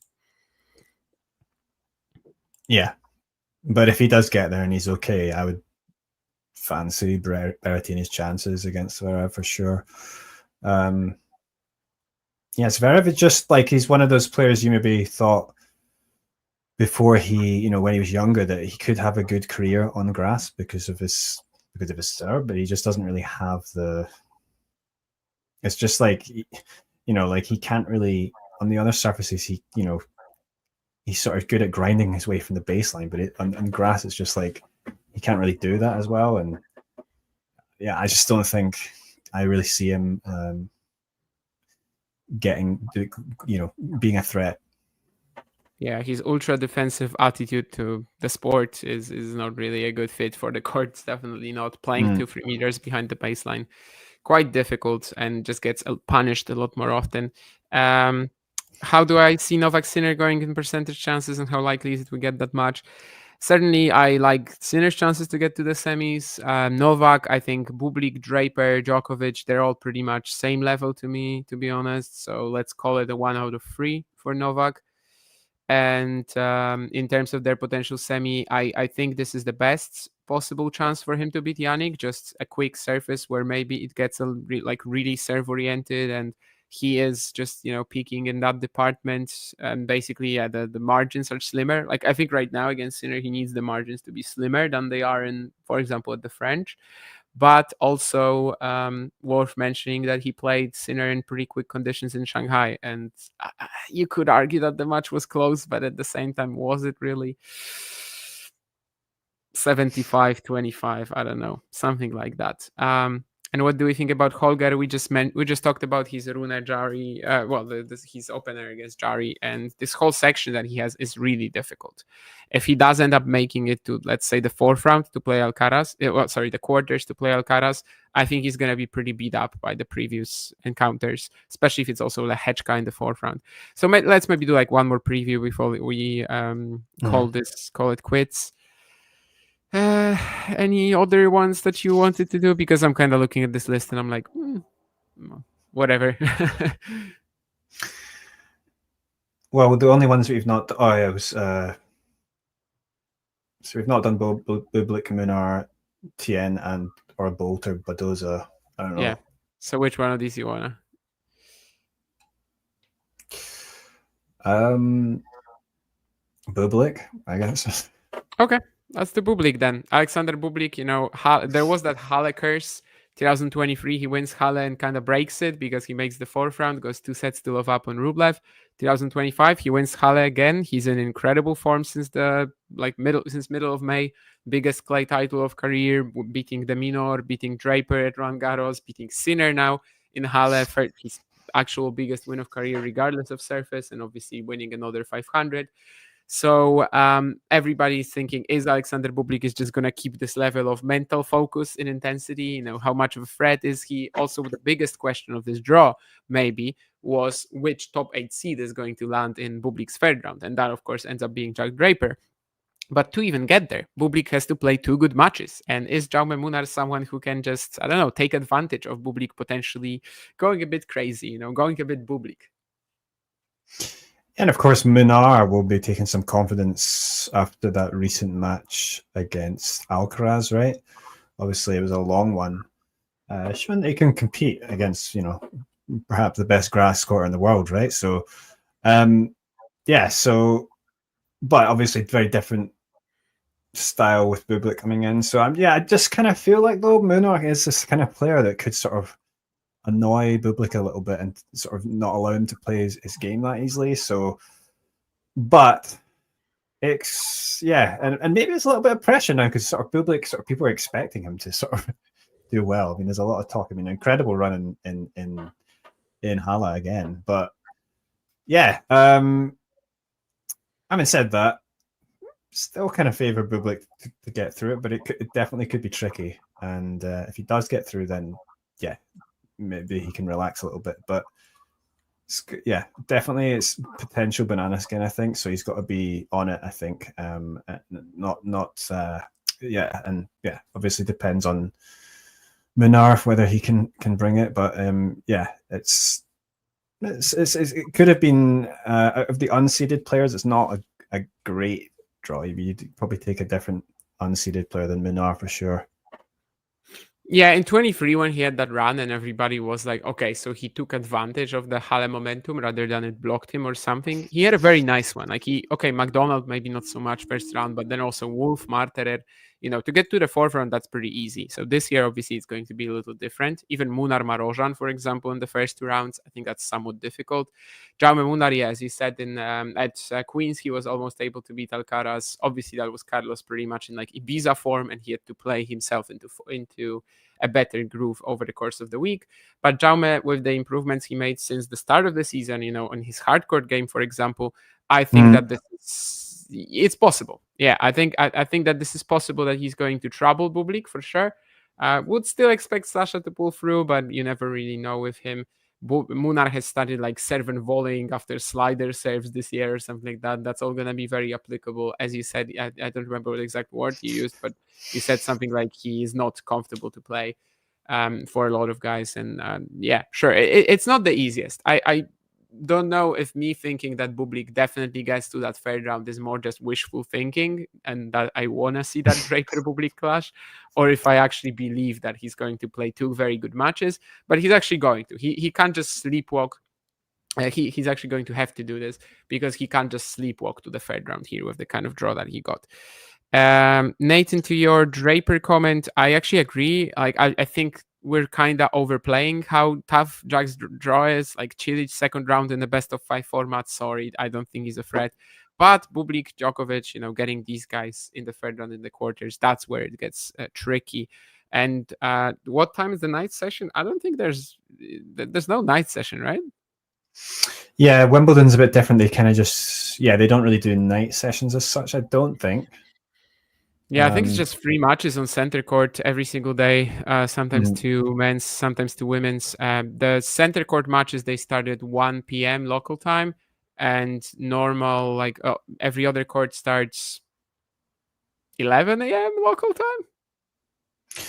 Yeah, But if he does get there and he's okay, I would fancy Berrettini's chances against Zverev for sure. Zverev is just like, he's one of those players you maybe thought before he, when he was younger, that he could have a good career on grass because of his serve, but he just doesn't really have the. It's just like, like he can't really on the other surfaces. He's sort of good at grinding his way from the baseline, but on grass, it's just like he can't really do that as well. And I just don't think I really see him being a threat. Yeah, his ultra defensive attitude to the sport is not really a good fit for the court. It's definitely not. Playing 2-3 meters behind the baseline, quite difficult, and just gets punished a lot more often. How do I see Novak Sinner going in percentage chances, and how likely is it we get that much? Certainly, I like Sinner's chances to get to the semis. Novak, I think Bublik, Draper, Djokovic, they're all pretty much same level to me, to be honest. So let's call it a 1 out of 3 for Novak. And in terms of their potential semi, I think this is the best possible chance for him to beat Yannick. Just a quick surface where maybe it gets really serve oriented, and he is just peaking in that department. And basically, the margins are slimmer. Like, I think right now against Sinner, he needs the margins to be slimmer than they are in, for example, at the French. But also worth mentioning that he played Sinner in pretty quick conditions in Shanghai. And you could argue that the match was close, but at the same time, was it really? 75-25, I don't know, something like that. And what do we think about Holger? We just talked about his Rune Jari, his opener against Jari, and this whole section that he has is really difficult. If he does end up making it to, let's say, the 4th round to play Alcaraz, the quarters to play Alcaraz, I think he's going to be pretty beat up by the previous encounters, especially if it's also Lehechka in the 4th round. So let's maybe do like one more preview before we call it quits. Any other ones that you wanted to do? Because I'm kind of looking at this list and I'm like, whatever. Well, the only ones we've not. So we've not done Bublik, Munar, Tien, or Bolt or Badoza. I don't know. Yeah. So which one of these you wanna? Bublik, I guess. Okay. That's the Bublik then. Alexander Bublik, there was that Halle curse. 2023, he wins Halle and kind of breaks it because he makes the 4th round, goes 2 sets to love up on Rublev. 2025, he wins Halle again. He's in incredible form since middle of May. Biggest clay title of career, beating De Minaur, beating Draper at Roland Garros, beating Sinner now in Halle for his actual biggest win of career, regardless of surface, and obviously winning another 500. So everybody's thinking, is Alexander Bublik is just going to keep this level of mental focus and intensity? How much of a threat is he? Also, the biggest question of this draw maybe was which top 8 seed is going to land in Bublik's 3rd round. And that, of course, ends up being Jack Draper. But to even get there, Bublik has to play 2 good matches. And is Jaume Munar someone who can just, take advantage of Bublik potentially going a bit crazy, going a bit Bublik? And of course, Munar will be taking some confidence after that recent match against Alcaraz, right? Obviously, it was a long one. Showing they can compete against, perhaps the best grass court in the world, right? So, but obviously, very different style with Bublik coming in. So, I just kind of feel like, though, Munar is this kind of player that could sort of annoy Bublik a little bit and sort of not allow him to play his game that easily. So, but it's and maybe it's a little bit of pressure now because sort of Bublik, people are expecting him to sort of do well. I mean, there's a lot of talk. I mean, incredible run in Halle again, but having said that, still kind of favor Bublik to get through it, but it definitely could be tricky. And if he does get through, then maybe he can relax a little bit, but definitely it's potential banana skin, I think. So he's got to be on it, I think. Obviously depends on Munar whether he can bring it, but it could have been of the unseeded players. It's not a great draw. You'd probably take a different unseeded player than Munar for sure. Yeah, in 23 when he had that run and everybody was like, okay, so he took advantage of the Halle momentum rather than it blocked him or something. He had a very nice one. Like McDonald maybe not so much first round, but then also Wolf, Marterer, to get to the fourth round, that's pretty easy. So this year, obviously, it's going to be a little different. Even Munar Marozsan, for example, in the first 2 rounds, I think that's somewhat difficult. Jaume Munar, yeah, as you said, at Queens, he was almost able to beat Alcaraz. Obviously, that was Carlos pretty much in like Ibiza form, and he had to play himself into a better groove over the course of the week. But Jaume, with the improvements he made since the start of the season, on his hardcourt game, for example, I think that it's possible. Yeah, I think that this is possible that he's going to trouble Bublik for sure. Would still expect Sasha to pull through, but you never really know with him. Munar has started like serve and volleying after slider serves this year or something like that. That's all going to be very applicable. As you said, I don't remember what exact word you used, but you said something like he is not comfortable to play for a lot of guys. And yeah, sure. It's not the easiest. I don't know if me thinking that Bublik definitely gets to that third round is more just wishful thinking and that I want to see that Draper Bublik clash, or if I actually believe that he's going to play 2 very good matches. But he's actually going to. He can't just sleepwalk. He's actually going to have to do this because he can't just sleepwalk to the third round here with the kind of draw that he got. Nathan, to your Draper comment, I actually agree. Like I think we're kind of overplaying how tough Jack's draw is. Like Cilic second round in the best of 5 format. Sorry, I don't think he's a threat. But Bublik, Djokovic, getting these guys in the third round in the quarters, that's where it gets tricky. And what time is the night session? I don't think there's no night session, right? Yeah, Wimbledon's a bit different. They kind of they don't really do night sessions as such, I don't think. Yeah, I think it's just 3 matches on center court every single day, sometimes 2 men's, sometimes 2 women's. The center court matches, they start at 1 p.m. local time, and normal, every other court starts 11 a.m. local time,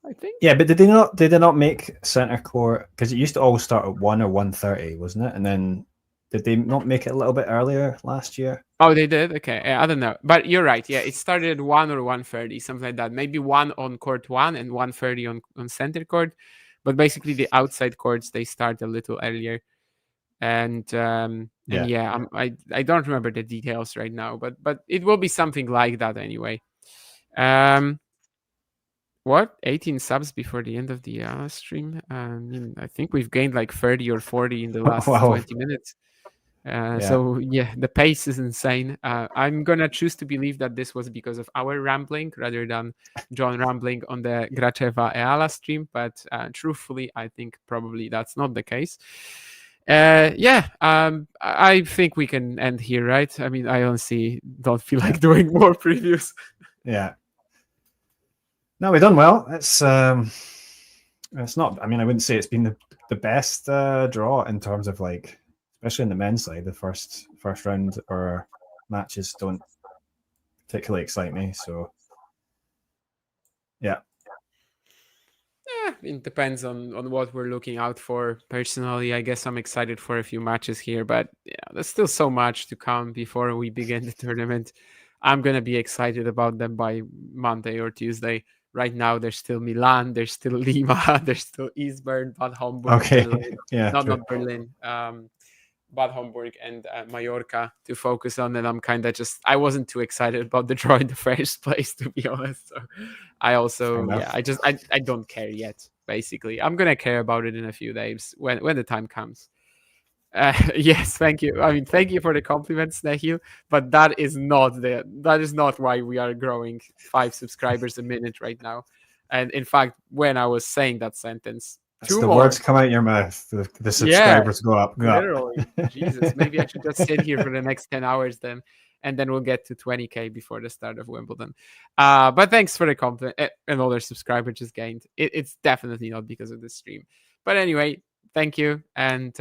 I think. Yeah, but did they not make center court, because it used to always start at 1 or 1:30, wasn't it? And then did they not make it a little bit earlier last year? Oh, they did? Okay. I don't know. But you're right. Yeah, it started at 1 or 1:30, something like that. Maybe 1 on court 1 and 1:30 on center court. But basically, the outside courts, they start a little earlier. And I don't remember the details right now, but it will be something like that anyway. What? 18 subs before the end of the stream? I think we've gained like 30 or 40 in the last 20 minutes. So yeah, the pace is insane. I'm gonna choose to believe that this was because of our rambling rather than John rambling on the Gracheva Eala stream, but truthfully, I think probably that's not the case. I think we can end here, right? I mean, I honestly don't feel like doing more previews. Yeah. No, we've done well. It's not. I mean, I wouldn't say it's been the best draw in terms of especially in the men's side. The first round or matches don't particularly excite me. So, yeah. It depends on what we're looking out for. Personally, I guess I'm excited for a few matches here, but there's still so much to come before we begin the tournament. I'm gonna be excited about them by Monday or Tuesday. Right now, there's still Milan, there's still Lima, there's still Eastborne, Bad Homburg, okay, Berlin. yeah, not Berlin, Bad Homburg and Mallorca to focus on. And I'm kind of I wasn't too excited about the draw in the first place, to be honest. So I also, I don't care yet. Basically, I'm gonna care about it in a few days when the time comes. Yes, thank you. I mean, thank you for the compliments, Nahil. But that is not why we are growing 5 subscribers a minute right now. And in fact, when I was saying that sentence, words come out your mouth. The subscribers go up. Literally, Jesus. Maybe I should just sit here for the next 10 hours then, and then we'll get to 20K before the start of Wimbledon. But thanks for the compliment. Another subscriber just gained. It's definitely not because of the stream. But anyway, thank you. And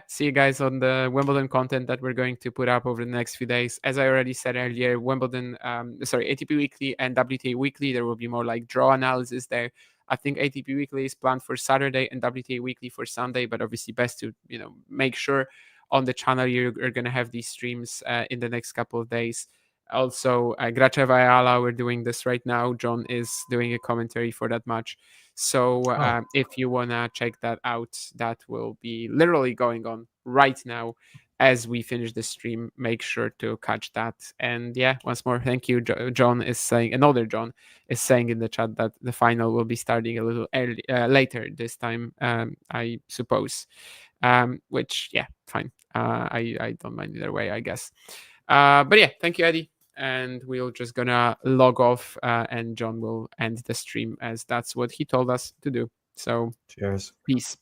see you guys on the Wimbledon content that we're going to put up over the next few days. As I already said earlier, ATP Weekly and WTA Weekly, there will be more draw analysis there. I think ATP Weekly is planned for Saturday and WTA Weekly for Sunday, but obviously best to make sure on the channel you're going to have these streams in the next couple of days. Also, Gracheva Eala, we're doing this right now. John is doing a commentary for that match. So if you want to check that out, that will be literally going on right now as we finish the stream. Make sure to catch that. And yeah, once more, thank you. John is saying, another John is saying in the chat that the final will be starting a little early, later this time, I suppose. Which, yeah, fine. I don't mind either way, I guess. But yeah, thank you, Eddie. And we're just gonna log off, and John will end the stream as that's what he told us to do. So cheers. Peace.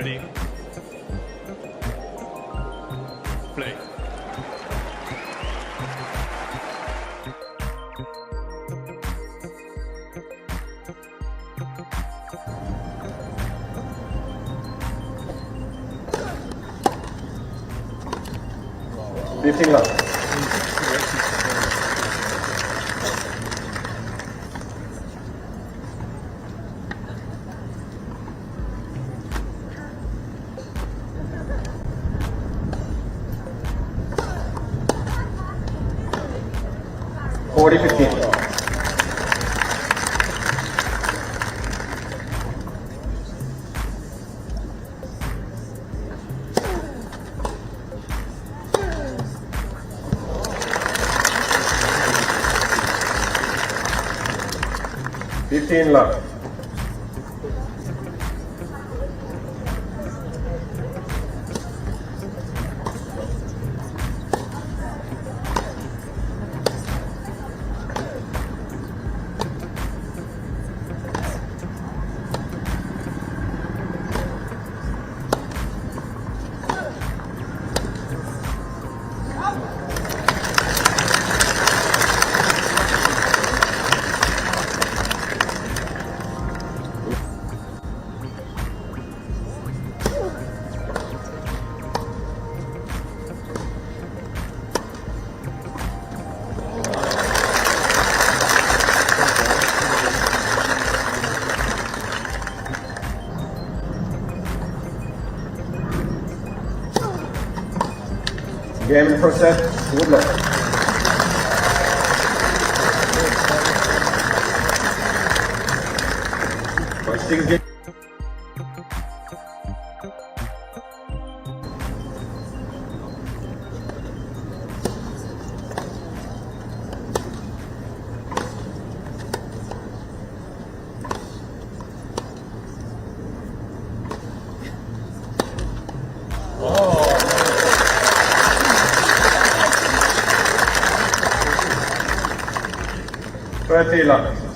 Ready? Play. Lifting love. Forty 15. Fifteen love. Game in process, good luck. First thing game. Eala.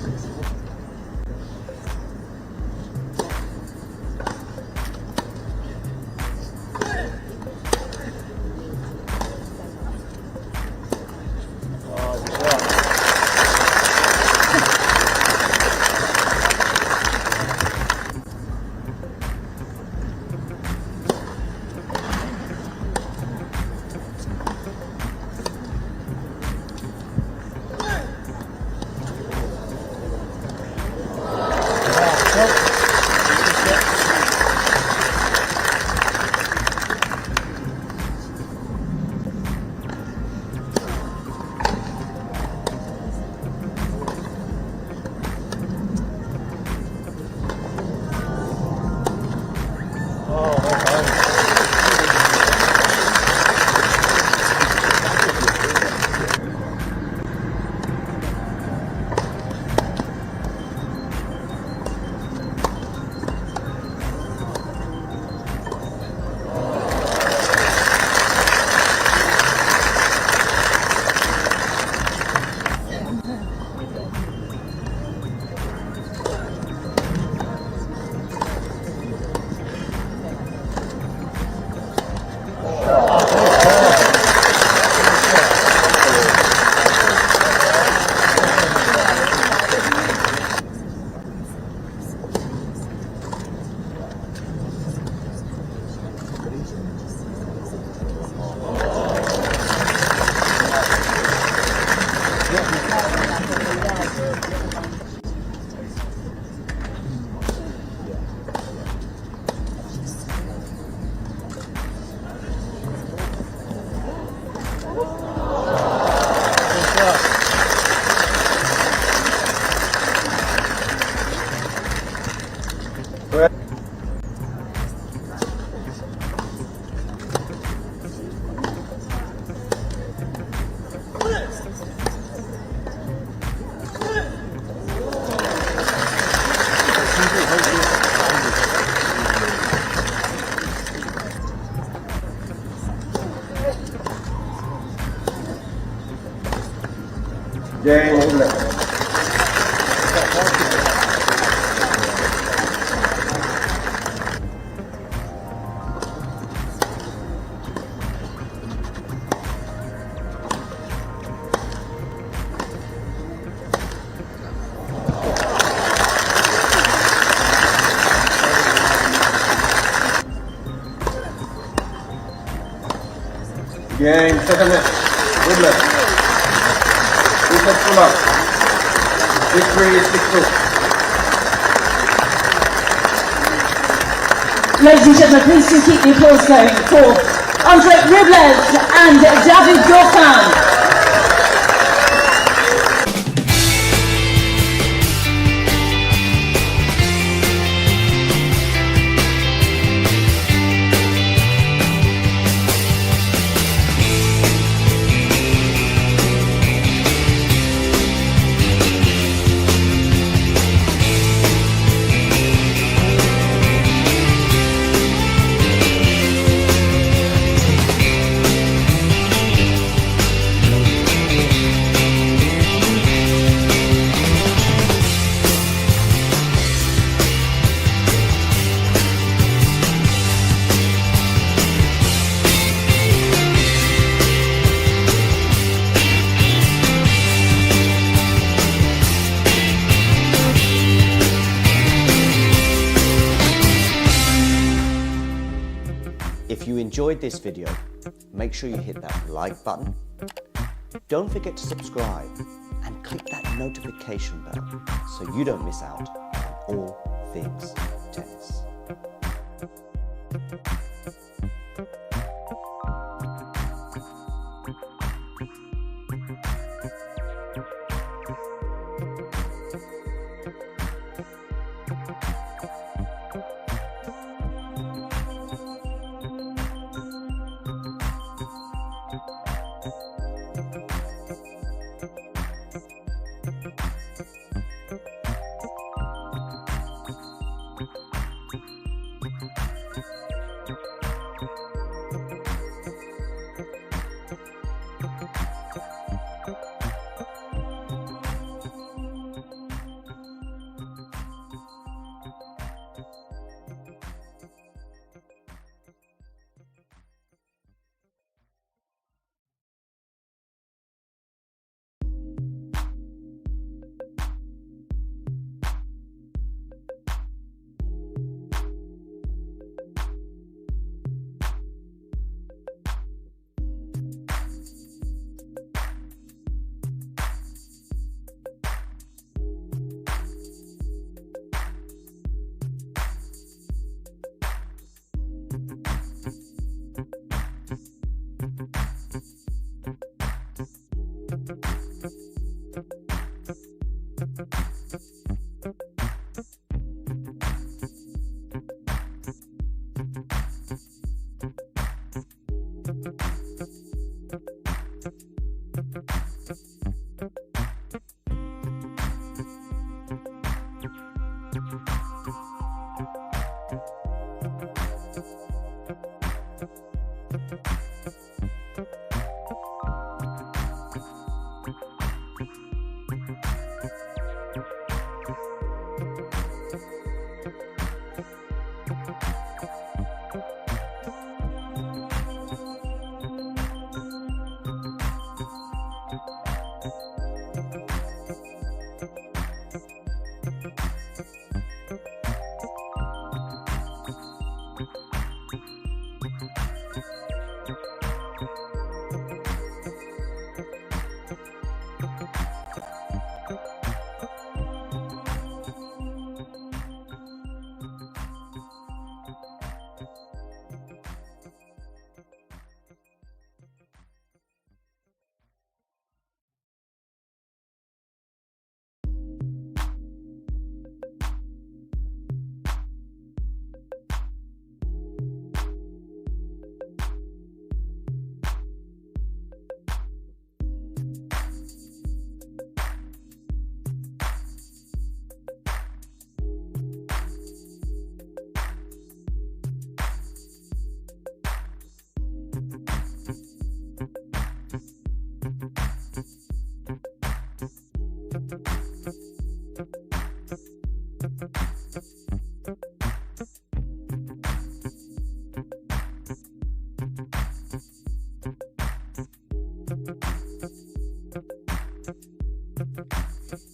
Game over. Game, second match. Good luck. 2 sets to love. Victory 6-2. Ladies and gentlemen, please do keep the applause going for Andrei Rublev and David Goffin. If you enjoyed this video, make sure you hit that like button. Don't forget to subscribe and click that notification bell so you don't miss out on all things tennis.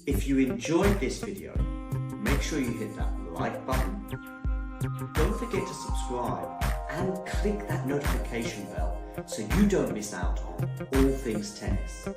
If you enjoyed this video, make sure you hit that like button. Don't forget to subscribe and click that notification bell so you don't miss out on all things tennis.